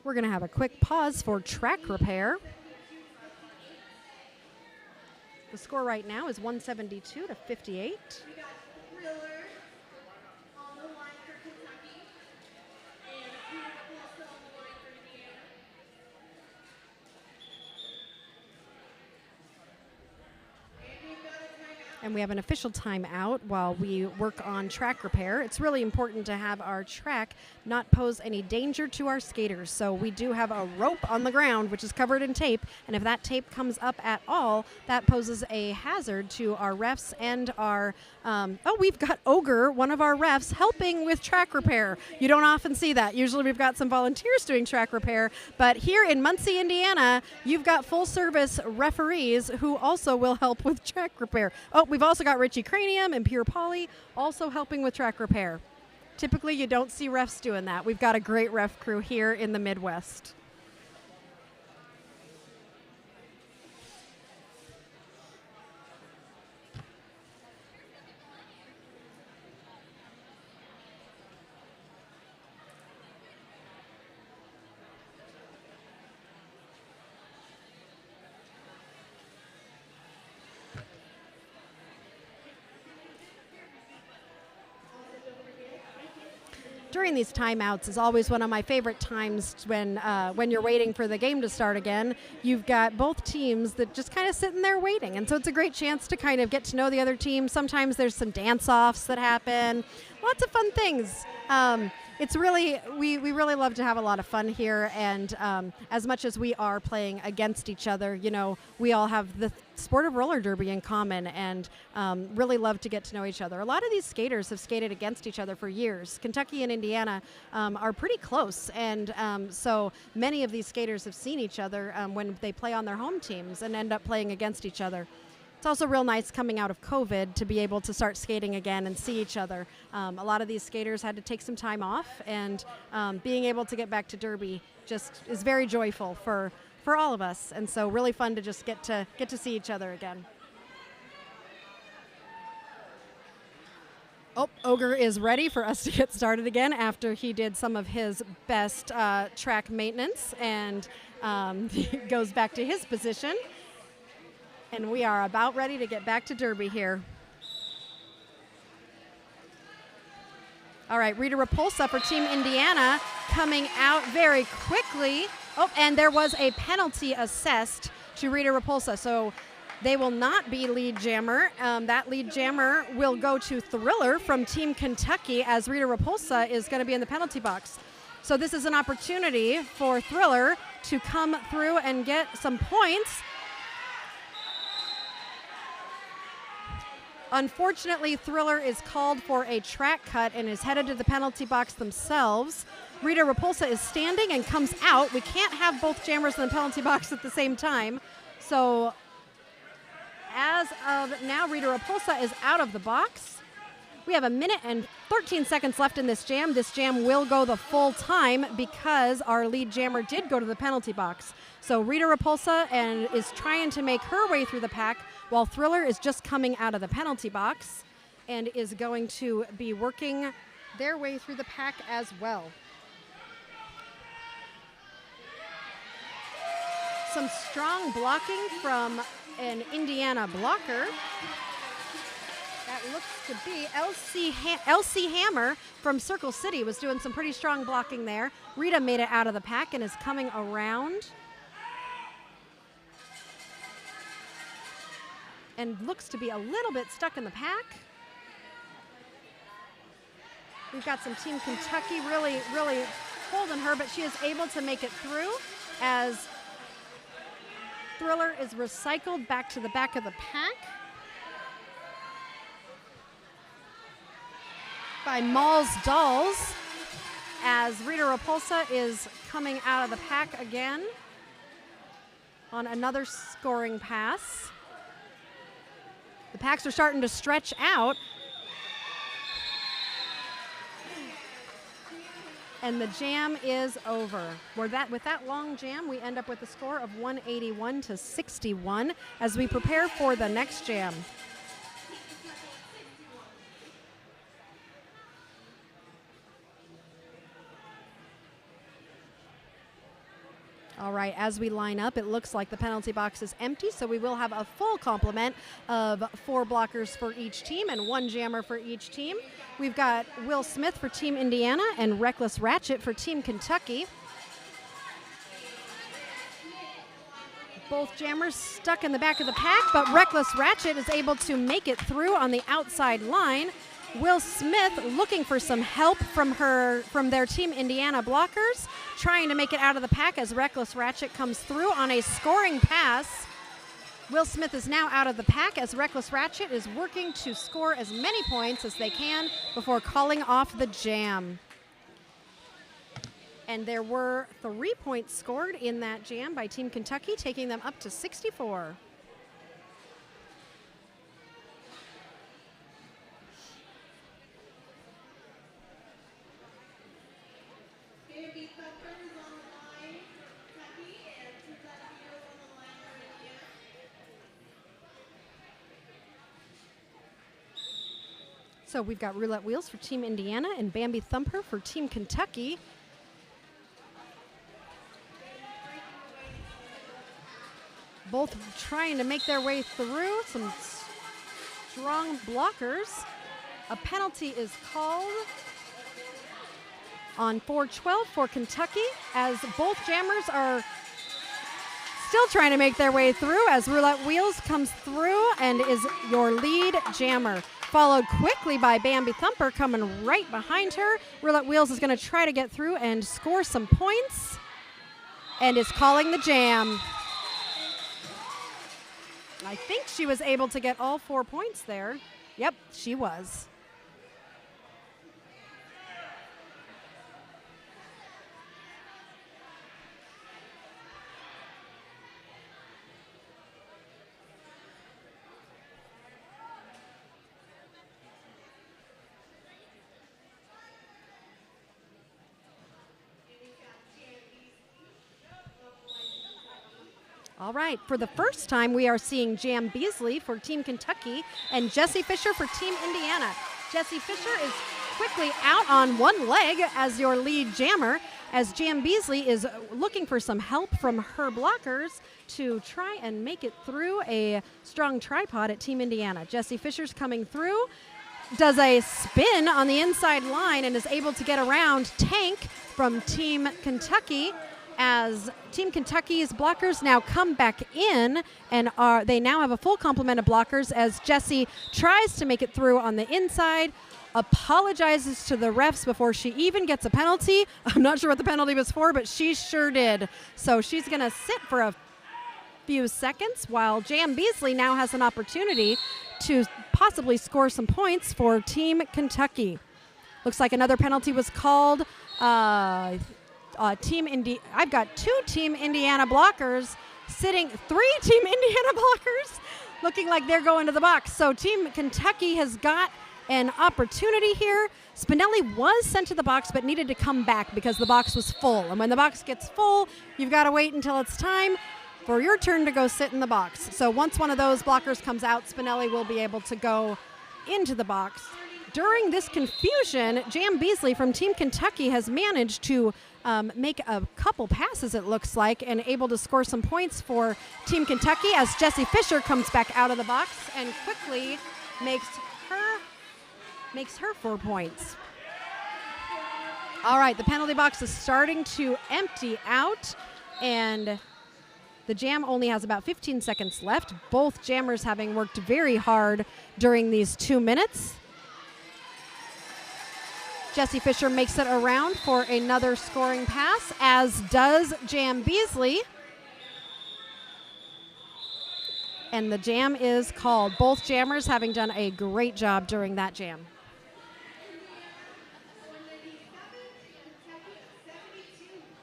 We're going to have a quick pause for track repair. The score right now is 172 to 58. We got Thriller on the line for Kentucky and Beautiful on the line for Indiana. And we've got a timeout. And we have an official timeout while we work on track repair. It's really important to have our track not pose any danger to our skaters. So we do have a rope on the ground, which is covered in tape. And if that tape comes up at all, that poses a hazard to our refs and our, we've got Ogre, one of our refs, helping with track repair. You don't often see that. Usually we've got some volunteers doing track repair. But here in Muncie, Indiana, you've got full service referees who also will help with track repair. Oh, we've also got Richie Cranium and Pure Poly also helping with track repair. Typically, you don't see refs doing that. We've got a great ref crew here in the Midwest. During these timeouts is always one of my favorite times when you're waiting for the game to start again. You've got both teams that just kind of sitting there waiting. And so it's a great chance to kind of get to know the other team. Sometimes there's some dance-offs that happen. Lots of fun things. It's really, we really love to have a lot of fun here. And as much as we are playing against each other, you know, we all have the sport of roller derby in common and really love to get to know each other. A lot of these skaters have skated against each other for years. Kentucky and Indiana are pretty close. And so many of these skaters have seen each other when they play on their home teams and end up playing against each other. It's also real nice coming out of COVID to be able to start skating again and see each other. A lot of these skaters had to take some time off, and being able to get back to derby just is very joyful for all of us. And so really fun to just get to see each other again. Oh, Ogre is ready for us to get started again after he did some of his best track maintenance, and he goes back to his position. And we are about ready to get back to derby here. All right, Rita Repulsa for Team Indiana coming out very quickly. Oh, and there was a penalty assessed to Rita Repulsa. So they will not be lead jammer. That lead jammer will go to Thriller from Team Kentucky, as Rita Repulsa is going to be in the penalty box. So this is an opportunity for Thriller to come through and get some points. Unfortunately, Thriller is called for a track cut and is headed to the penalty box themselves. Rita Repulsa is standing and comes out. We can't have both jammers in the penalty box at the same time. So as of now, Rita Repulsa is out of the box. We have a minute and 13 seconds left in this jam. This jam will go the full time because our lead jammer did go to the penalty box. So Rita Repulsa is trying to make her way through the pack while Thriller is just coming out of the penalty box and is going to be working their way through the pack as well. Some strong blocking from an Indiana blocker. That looks to be Elsie Hammer from Circle City was doing some pretty strong blocking there. Rita made it out of the pack and is coming around. And looks to be a little bit stuck in the pack. We've got some Team Kentucky really holding her, but she is able to make it through as Thriller is recycled back to the back of the pack by Mall's Dolls as Rita Repulsa is coming out of the pack again on another scoring pass. The packs are starting to stretch out. And the jam is over. With that long jam, we end up with a score of 181 to 61 as we prepare for the next jam. All right, as we line up, it looks like the penalty box is empty, so we will have a full complement of 4 blockers for each team and 1 jammer for each team. We've got Will Smith for Team Indiana and Reckless Ratchet for Team Kentucky. Both jammers stuck in the back of the pack, but Reckless Ratchet is able to make it through on the outside line. Will Smith looking for some help from their Team Indiana blockers, trying to make it out of the pack as Reckless Ratchet comes through on a scoring pass. Will Smith is now out of the pack as Reckless Ratchet is working to score as many points as they can before calling off the jam. And there were 3 points scored in that jam by Team Kentucky, taking them up to 64. So we've got Roulette Wheels for Team Indiana and Bambi Thumper for Team Kentucky. Both trying to make their way through. Some strong blockers. A penalty is called on 4-12 for Kentucky as both jammers are still trying to make their way through as Roulette Wheels comes through and is your lead jammer. Followed quickly by Bambi Thumper coming right behind her. Roulette Wheels is going to try to get through and score some points and is calling the jam. I think she was able to get all 4 points there. Yep, she was. All right, for the first time, we are seeing Jam Beasley for Team Kentucky and Jessie Fisher for Team Indiana. Jessie Fisher is quickly out on one leg as your lead jammer, as Jam Beasley is looking for some help from her blockers to try and make it through a strong tripod at Team Indiana. Jessie Fisher's coming through, does a spin on the inside line and is able to get around Tank from Team Kentucky, as Team Kentucky's blockers now come back in and they now have a full complement of blockers as Jessie tries to make it through on the inside, apologizes to the refs before she even gets a penalty. I'm not sure what the penalty was for, but she sure did. So she's going to sit for a few seconds while Jam Beasley now has an opportunity to possibly score some points for Team Kentucky. Looks like another penalty was called. I've got 2 Team Indiana blockers sitting, 3 Team Indiana blockers looking like they're going to the box. So Team Kentucky has got an opportunity here. Spinelli was sent to the box but needed to come back because the box was full. And when the box gets full, you've got to wait until it's time for your turn to go sit in the box. So once one of those blockers comes out, Spinelli will be able to go into the box. During this confusion, Jam Beasley from Team Kentucky has managed to make a couple passes, it looks like, and able to score some points for Team Kentucky as Jessie Fisher comes back out of the box and quickly makes her 4 points. All right, the penalty box is starting to empty out, and the Jam only has about 15 seconds left, both Jammers having worked very hard during these 2 minutes. Jessie Fisher makes it around for another scoring pass, as does Jam Beasley. And the jam is called. Both Jammers having done a great job during that jam.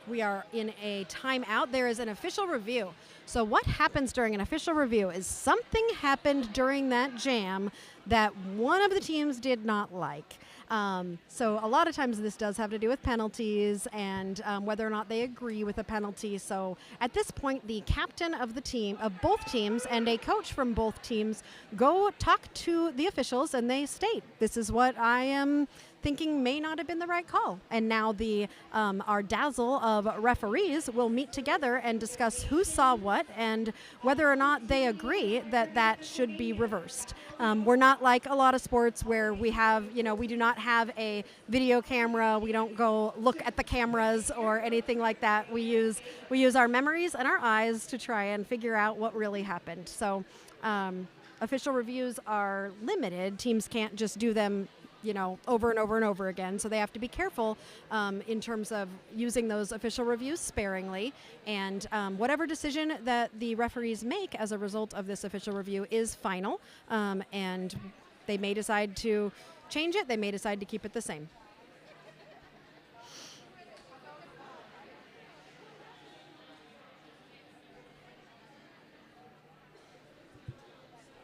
We are in a timeout. There is an official review. So what happens during an official review is something happened during that jam that one of the teams did not like. So a lot of times this does have to do with penalties and whether or not they agree with a penalty. So at this point, the captain of the team, of both teams, and a coach from both teams go talk to the officials, and they state, this is what I am thinking may not have been the right call. And now the our dazzle of referees will meet together and discuss who saw what and whether or not they agree that that should be reversed. We're not like a lot of sports where we have, we do not have a video camera. We don't go look at the cameras or anything like that. We use our memories and our eyes to try and figure out what really happened. So official reviews are limited. Teams can't just do them over and over and over again. So they have to be careful in terms of using those official reviews sparingly. And whatever decision that the referees make as a result of this official review is final. And they may decide to change it. They may decide to keep it the same.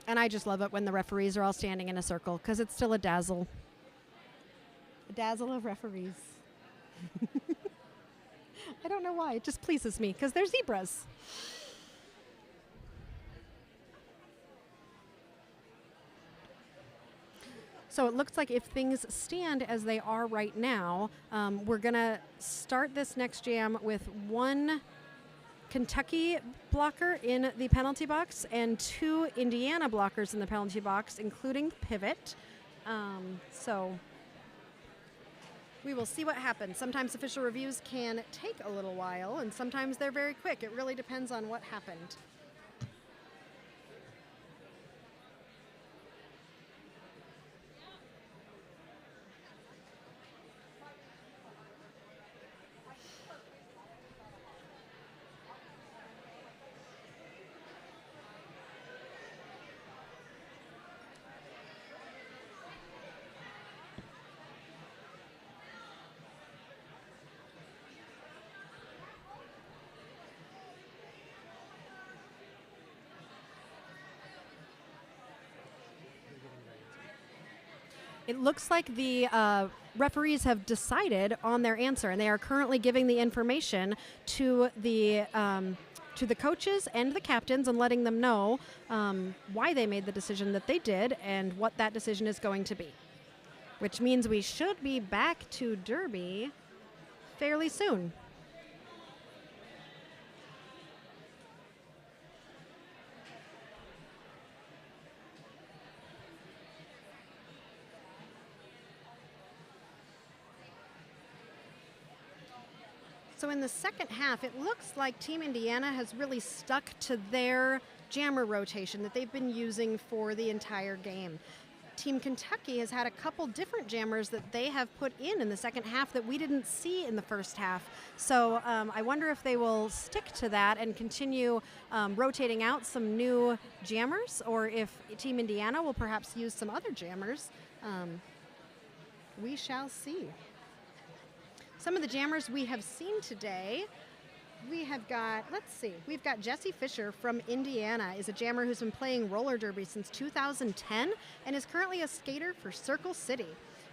And I just love it when the referees are all standing in a circle because it's still a dazzle. A dazzle of referees. I don't know why. It just pleases me because they're zebras. So it looks like if things stand as they are right now, we're going to start this next jam with one Kentucky blocker in the penalty box and 2 Indiana blockers in the penalty box, including pivot. So we will see what happens. Sometimes official reviews can take a little while, and sometimes they're very quick. It really depends on what happened. It looks like the referees have decided on their answer, and they are currently giving the information to the coaches and the captains and letting them know why they made the decision that they did and what that decision is going to be, which means we should be back to Derby fairly soon. So in the second half, it looks like Team Indiana has really stuck to their jammer rotation that they've been using for the entire game. Team Kentucky has had a couple different jammers that they have put in the second half that we didn't see in the first half. So I wonder if they will stick to that and continue rotating out some new jammers, or if Team Indiana will perhaps use some other jammers. We shall see. Some of the jammers we have seen today We have got, let's see, we've got Jessie Fisher from Indiana, is a jammer who's been playing roller derby since 2010 and is currently a skater for Circle City.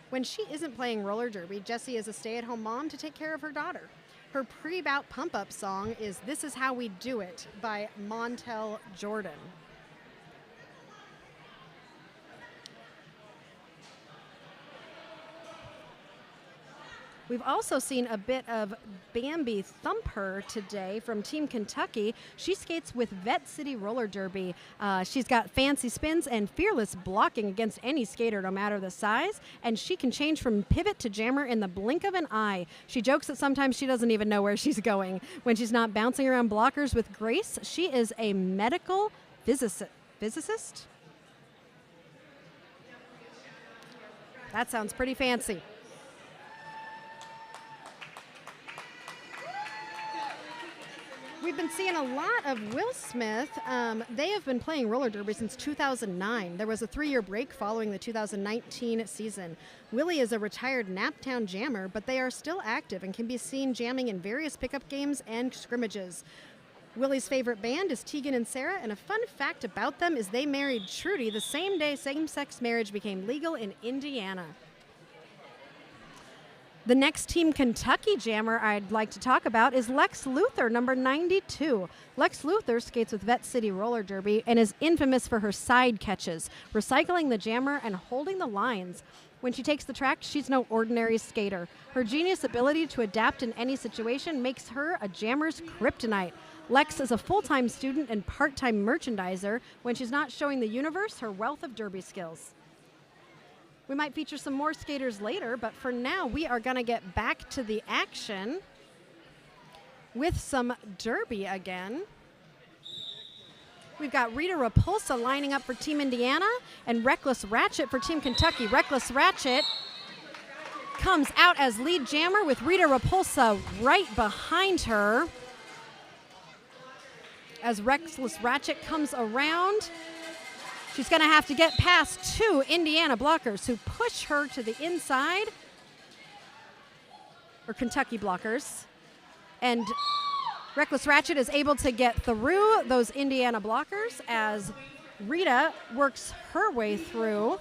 When she isn't playing roller derby, Jessie is a stay-at-home mom to take care of her daughter. Her pre-bout pump-up song is This Is How We Do It by Montel Jordan. We've also seen a bit of Bambi Thumper today from Team Kentucky. She skates with Vet City Roller Derby. She's got fancy spins and fearless blocking against any skater, no matter the size. And she can change from pivot to jammer in the blink of an eye. She jokes that sometimes she doesn't even know where she's going. When she's not bouncing around blockers with grace, she is a medical physicist? That sounds pretty fancy. We've been seeing a lot of Will Smith. They have been playing roller derby since 2009. There was a 3-year break following the 2019 season. Willie is a retired Naptown jammer, but they are still active and can be seen jamming in various pickup games and scrimmages. Willie's favorite band is Tegan and Sarah, and a fun fact about them is they married Trudy the same day same-sex marriage became legal in Indiana. The next Team Kentucky jammer I'd like to talk about is Lex Luthor, number 92. Lex Luthor skates with Vet City Roller Derby and is infamous for her side catches, recycling the jammer and holding the lines. When she takes the track, she's no ordinary skater. Her genius ability to adapt in any situation makes her a jammer's kryptonite. Lex is a full-time student and part-time merchandiser when she's not showing the universe her wealth of derby skills. We might feature some more skaters later, but for now, we are going to get back to the action with some derby again. We've got Rita Repulsa lining up for Team Indiana and Reckless Ratchet for Team Kentucky. Reckless Ratchet comes out as lead jammer with Rita Repulsa right behind her. As Reckless Ratchet comes around, she's going to have to get past 2 Indiana blockers who push her to the inside, or Kentucky blockers. And Reckless Ratchet is able to get through those Indiana blockers as Rita works her way through.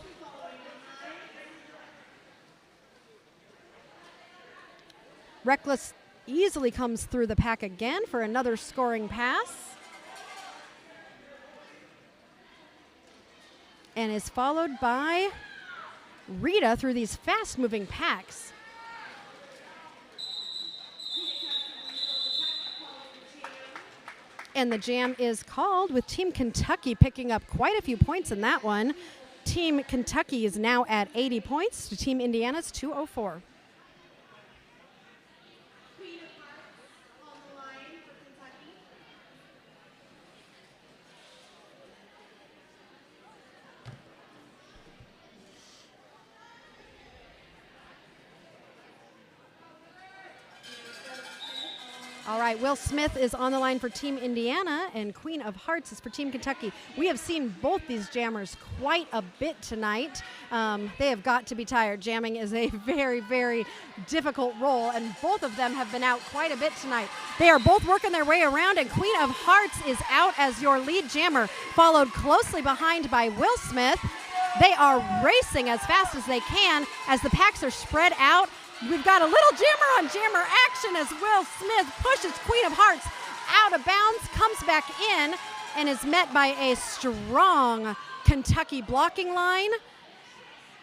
Reckless easily comes through the pack again for another scoring pass. And is followed by Rita through these fast-moving packs. And the jam is called with Team Kentucky picking up quite a few points in that one. Team Kentucky is now at 80 points to Team Indiana's 204. All right, Will Smith is on the line for Team Indiana, and Queen of Hearts is for Team Kentucky. We have seen both these jammers quite a bit tonight. They have got to be tired. Jamming is a very, very difficult role, and both of them have been out quite a bit tonight. They are both working their way around, and Queen of Hearts is out as your lead jammer, followed closely behind by Will Smith. They are racing as fast as they can as the packs are spread out. We've got a little jammer-on-jammer action as Will Smith pushes Queen of Hearts out of bounds, comes back in, and is met by a strong Kentucky blocking line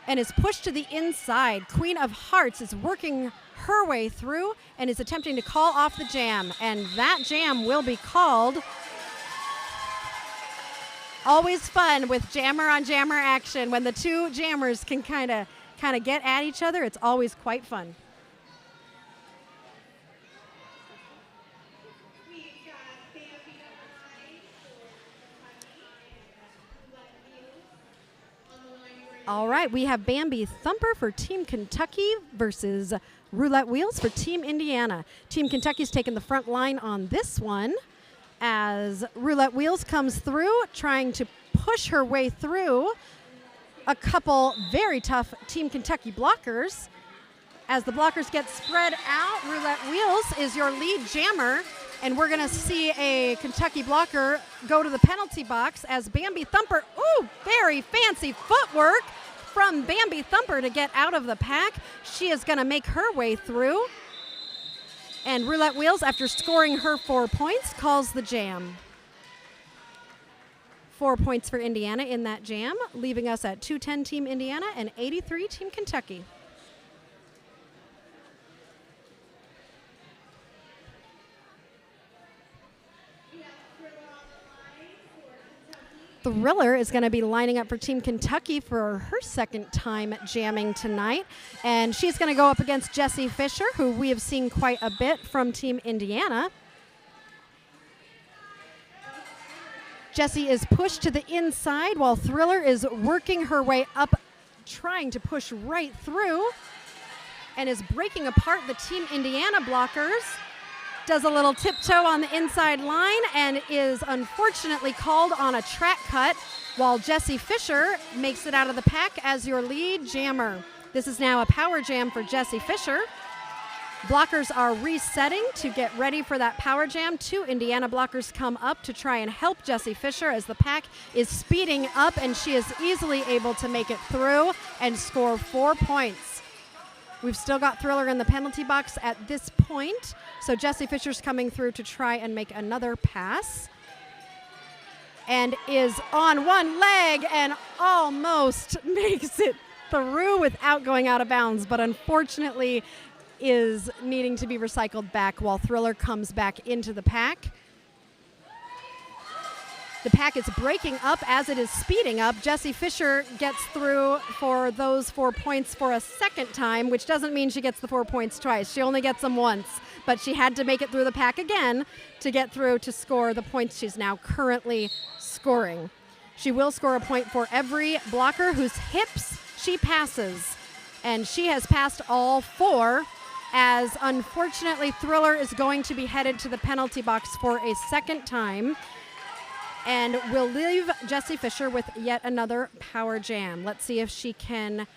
and is pushed to the inside. Queen of Hearts is working her way through and is attempting to call off the jam, and that jam will be called. Always fun with jammer-on-jammer action when the two jammers can kind of get at each other. It's always quite fun. All right, we have Bambi Thumper for Team Kentucky versus Roulette Wheels for Team Indiana. Team Kentucky's taking the front line on this one as Roulette Wheels comes through, trying to push her way through a couple very tough Team Kentucky blockers. As the blockers get spread out, Roulette Wheels is your lead jammer And we're going to see a Kentucky blocker go to the penalty box as Bambi Thumper, ooh, very fancy footwork from Bambi Thumper to get out of the pack. She is going to make her way through. And Roulette Wheels, after scoring her 4 points, calls the jam. 4 points for Indiana in that jam, leaving us at 210 Team Indiana and 83 Team Kentucky. Thriller is going to be lining up for Team Kentucky for her second time jamming tonight. And she's going to go up against Jessie Fisher, who we have seen quite a bit from Team Indiana. Jessie is pushed to the inside while Thriller is working her way up, trying to push right through, and is breaking apart the Team Indiana blockers. Does a little tiptoe on the inside line and is unfortunately called on a track cut, while Jessie Fisher makes it out of the pack as your lead jammer. This is now a power jam for Jessie Fisher. Blockers are resetting to get ready for that power jam. 2 Indiana blockers come up to try and help Jessie Fisher as the pack is speeding up, and she is easily able to make it through and score 4 points. We've still got Thriller in the penalty box at this point, so Jessie Fisher's coming through to try and make another pass. And is on one leg and almost makes it through without going out of bounds, but unfortunately is needing to be recycled back while Thriller comes back into the pack. The pack is breaking up as it is speeding up. Jessie Fisher gets through for those 4 points for a second time, which doesn't mean she gets the 4 points twice. She only gets them once, but she had to make it through the pack again to get through to score the points she's now currently scoring. She will score a point for every blocker whose hips she passes, and she has passed all 4, as unfortunately Thriller is going to be headed to the penalty box for a second time. And we'll leave Jessie Fisher with yet another power jam. Let's see if she can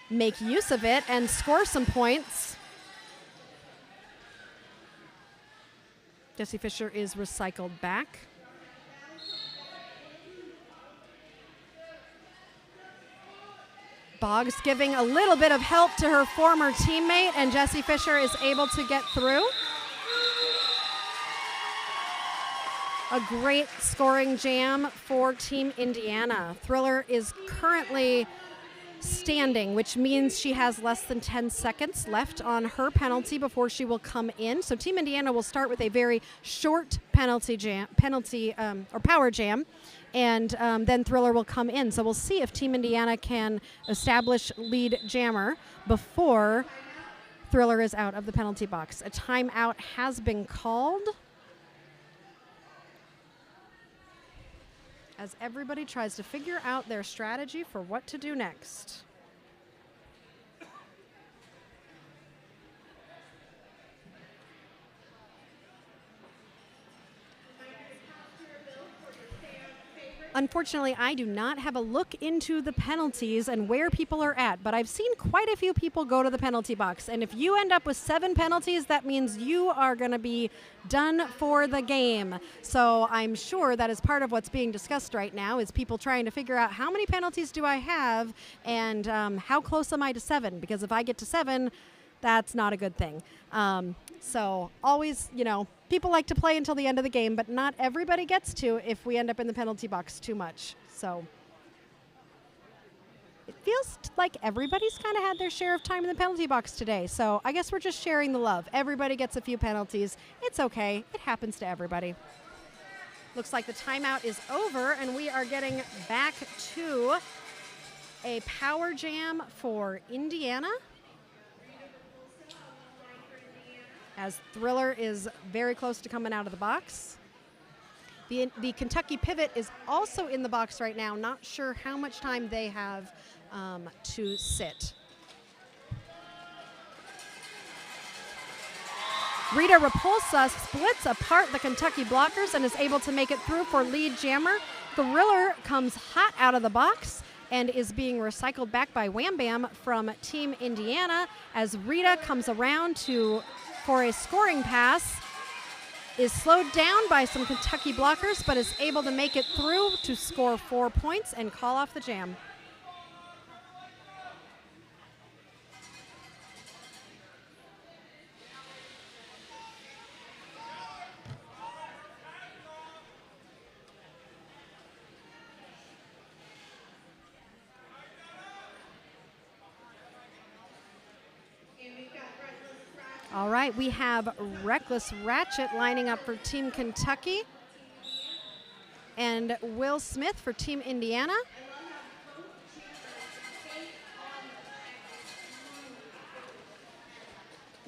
make use of it and score some points. Jessie Fisher is recycled back. Boggs giving a little bit of help to her former teammate, and Jessie Fisher is able to get through. A great scoring jam for Team Indiana. Thriller is currently standing, which means she has less than 10 seconds left on her penalty before she will come in. So Team Indiana will start with a very short power jam, and then Thriller will come in. So we'll see if Team Indiana can establish lead jammer before Thriller is out of the penalty box. A timeout has been called as everybody tries to figure out their strategy for what to do next. Unfortunately, I do not have a look into the penalties and where people are at, but I've seen quite a few people go to the penalty box. And if you end up with 7 penalties, that means you are going to be done for the game. So I'm sure that is part of what's being discussed right now, is people trying to figure out how many penalties do I have and how close am I to 7? Because if I get to 7, that's not a good thing. So always, people like to play until the end of the game, but not everybody gets to if we end up in the penalty box too much. So it feels like everybody's kind of had their share of time in the penalty box today. So I guess we're just sharing the love. Everybody gets a few penalties. It's okay. It happens to everybody. Looks like the timeout is over, and we are getting back to a power jam for Indiana, as Thriller is very close to coming out of the box. The Kentucky pivot is also in the box right now. Not sure how much time they have to sit. Rita Repulsa splits apart the Kentucky blockers and is able to make it through for lead jammer. Thriller comes hot out of the box and is being recycled back by Wham Bam from Team Indiana as Rita comes around for a scoring pass. is slowed down by some Kentucky blockers, but is able to make it through to score 4 points and call off the jam. All right, we have Reckless Ratchet lining up for Team Kentucky and Will Smith for Team Indiana.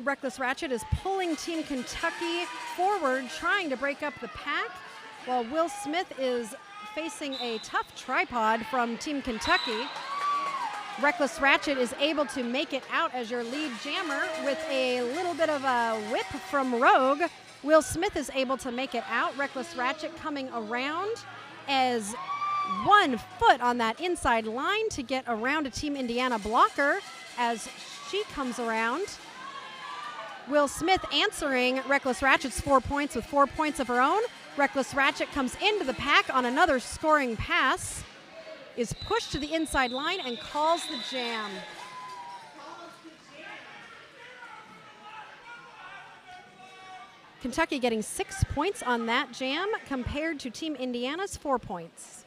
Reckless Ratchet is pulling Team Kentucky forward, trying to break up the pack, while Will Smith is facing a tough tripod from Team Kentucky. Reckless Ratchet is able to make it out as your lead jammer with a little bit of a whip from Rogue. Will Smith is able to make it out. Reckless Ratchet coming around as 1 foot on that inside line to get around a Team Indiana blocker as she comes around. Will Smith answering Reckless Ratchet's 4 points with 4 points of her own. Reckless Ratchet comes into the pack on another scoring pass, is pushed to the inside line and calls the jam. Kentucky getting 6 points on that jam compared to Team Indiana's 4 points.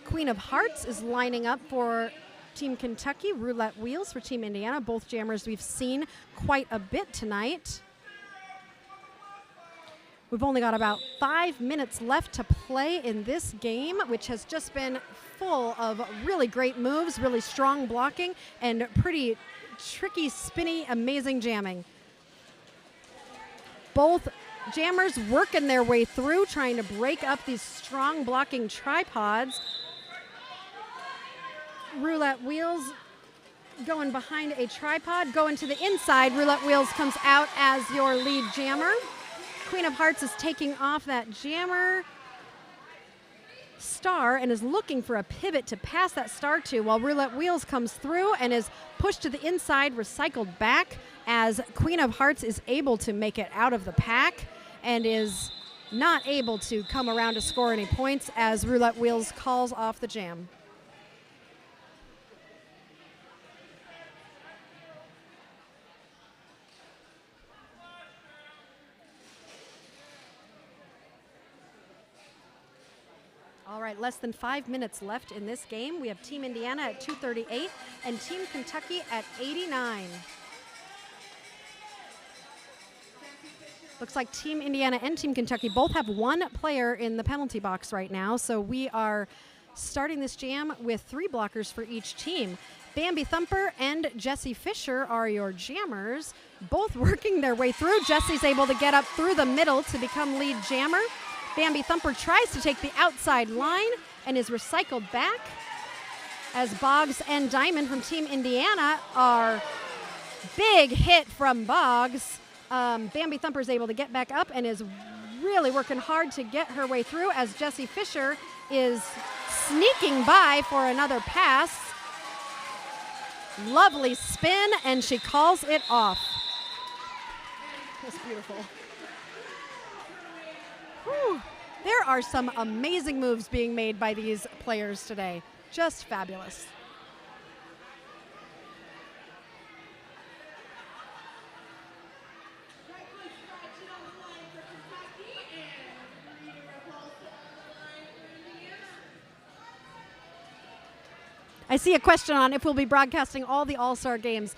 Queen of Hearts is lining up for Team Kentucky. Roulette Wheels for Team Indiana. Both jammers we've seen quite a bit tonight. We've only got about 5 minutes left to play in this game, which has just been full of really great moves, really strong blocking, and pretty tricky, spinny, amazing jamming. Both jammers working their way through, trying to break up these strong blocking tripods. Roulette Wheels going behind a tripod, going to the inside. Roulette Wheels comes out as your lead jammer. Queen of Hearts is taking off that jammer star and is looking for a pivot to pass that star to, while Roulette Wheels comes through and is pushed to the inside, recycled back as Queen of Hearts is able to make it out of the pack and is not able to come around to score any points as Roulette Wheels calls off the jam. All right, less than 5 minutes left in this game. We have Team Indiana at 238 and Team Kentucky at 89. Looks like Team Indiana and Team Kentucky both have 1 player in the penalty box right now, so we are starting this jam with 3 blockers for each team. Bambi Thumper and Jessie Fisher are your jammers, both working their way through. Jessie's able to get up through the middle to become lead jammer. Bambi Thumper tries to take the outside line and is recycled back as Boggs and Diamond from Team Indiana are big hit from Boggs. Bambi Thumper is able to get back up and is really working hard to get her way through as Jessie Fisher is sneaking by for another pass. Lovely spin, and she calls it off. That's beautiful. Whew. There are some amazing moves being made by these players today. Just fabulous. I see a question on if we'll be broadcasting all the All-Star games.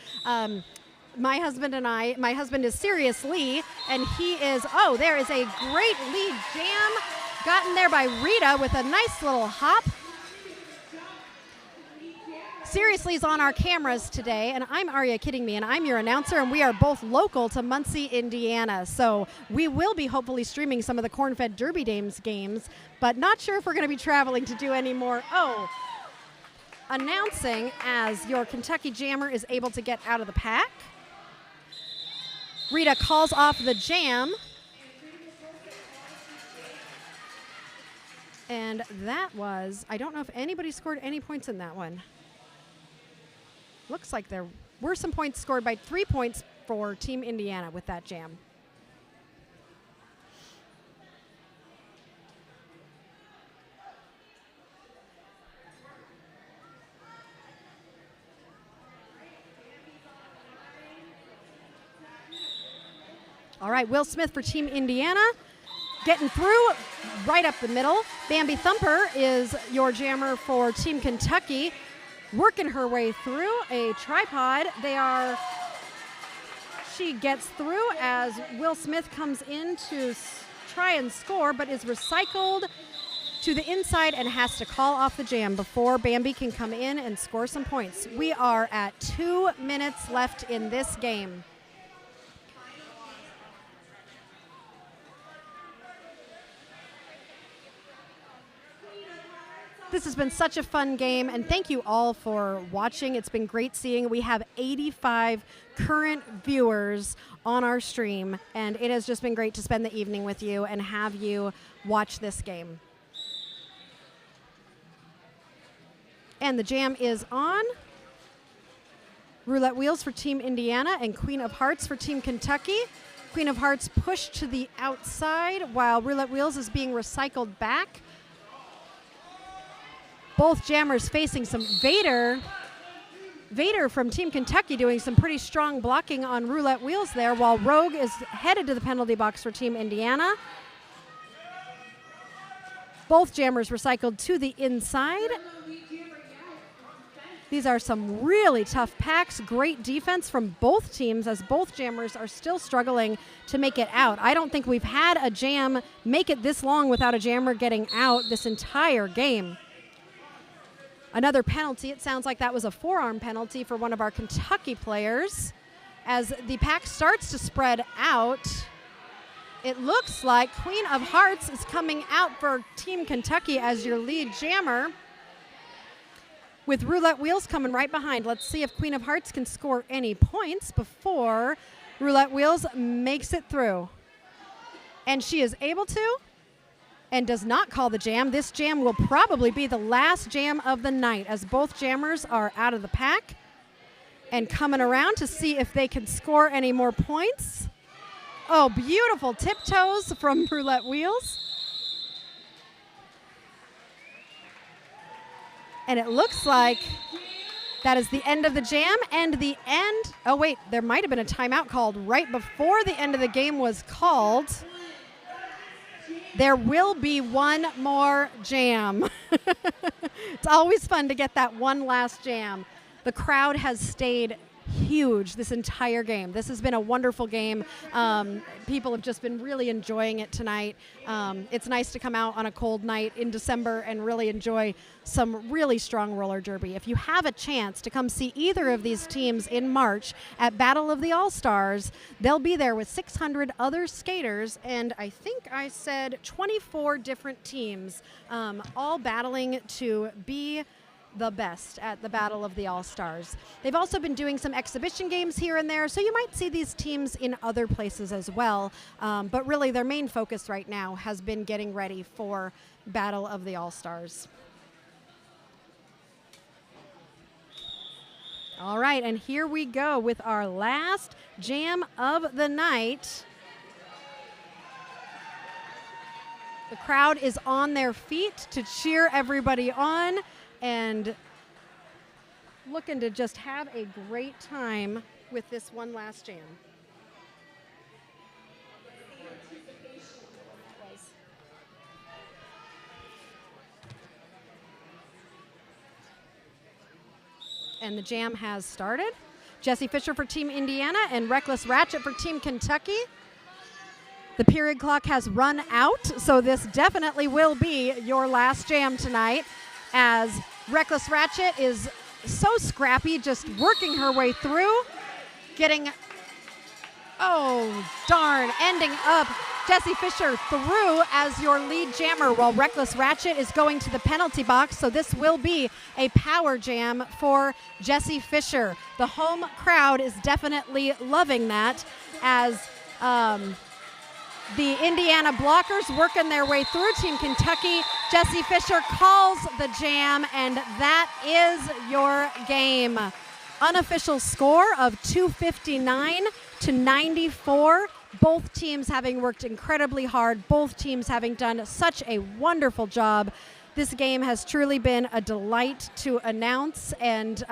My husband is Sirius Lee, and he is, there is a great lead jam gotten there by Rita with a nice little hop. Sirius Lee's on our cameras today, and I'm Aria Kidding Me, and I'm your announcer, and we are both local to Muncie, Indiana. So we will be hopefully streaming some of the Corn-Fed Derby Dames games, but not sure if we're going to be traveling to do any more. Announcing as your Kentucky jammer is able to get out of the pack. Rita calls off the jam. And that was, I don't know if anybody scored any points in that one. looks like there were some points scored by 3 points for Team Indiana with that jam. All right, Will Smith for Team Indiana, getting through right up the middle. Bambi Thumper is your jammer for Team Kentucky, working her way through a tripod. She gets through as Will Smith comes in to try and score, but is recycled to the inside and has to call off the jam before Bambi can come in and score some points. We are at 2 minutes left in this game. This has been such a fun game, and thank you all for watching. It's been great seeing. We have 85 current viewers on our stream, and it has just been great to spend the evening with you and have you watch this game. And the jam is on. Roulette Wheels for Team Indiana and Queen of Hearts for Team Kentucky. Queen of Hearts pushed to the outside while Roulette Wheels is being recycled back. Both jammers facing some Vader from Team Kentucky doing some pretty strong blocking on Roulette Wheels there, while Rogue is headed to the penalty box for Team Indiana. Both jammers recycled to the inside. These are some really tough packs. Great defense from both teams as both jammers are still struggling to make it out. I don't think we've had a jam make it this long without a jammer getting out this entire game. Another penalty. It sounds like that was a forearm penalty for one of our Kentucky players. As the pack starts to spread out, it looks like Queen of Hearts is coming out for Team Kentucky as your lead jammer, with Roulette Wheels coming right behind. Let's see if Queen of Hearts can score any points before Roulette Wheels makes it through. And she is able to, and does not call the jam. This jam will probably be the last jam of the night as both jammers are out of the pack and coming around to see if they can score any more points. Oh, beautiful tiptoes from Roulette Wheels. And it looks like that is the end of the jam and the end. Oh, wait, there might have been a timeout called right before the end of the game was called. There will be one more jam. It's always fun to get that one last jam. The crowd has stayed huge this entire game. This has been a wonderful game. People have just been really enjoying it tonight. It's nice to come out on a cold night in December and really enjoy some really strong roller derby. If you have a chance to come see either of these teams in March at Battle of the All-Stars, they'll be there with 600 other skaters, and I think I said 24 different teams, all battling to be the best at the Battle of the All-Stars. They've also been doing some exhibition games here and there, so you might see these teams in other places as well. But really their main focus right now has been getting ready for Battle of the All-Stars. All right, and here we go with our last jam of the night. The crowd is on their feet to cheer everybody on and looking to just have a great time with this one last jam. And the jam has started. Jessie Fisher for Team Indiana and Reckless Ratchet for Team Kentucky. The period clock has run out, so this definitely will be your last jam tonight, as Reckless Ratchet is so scrappy, just working her way through, getting, oh darn, ending up Jessie Fisher through as your lead jammer, while Reckless Ratchet is going to the penalty box, so this will be a power jam for Jessie Fisher. The home crowd is definitely loving that, as the Indiana blockers working their way through Team Kentucky. Jessie Fisher calls the jam, and that is your game. unofficial score of 259 to 94. Both teams having worked incredibly hard, both teams having done such a wonderful job. This game has truly been a delight to announce, and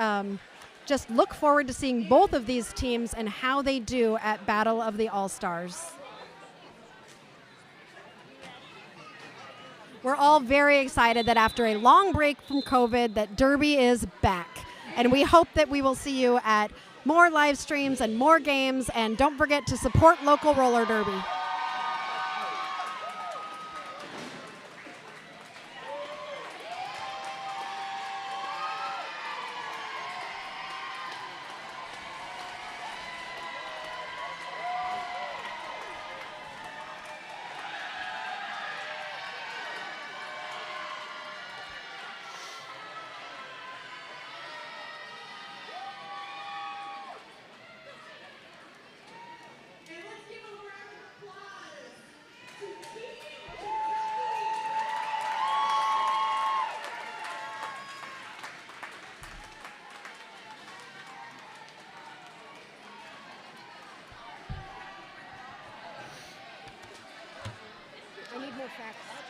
just look forward to seeing both of these teams and how they do at Battle of the All-Stars. We're all very excited that after a long break from COVID, that Derby is back. And we hope that we will see you at more live streams and more games. And don't forget to support local roller derby. And let's give a round of applause to Team Kentucky. I need more facts.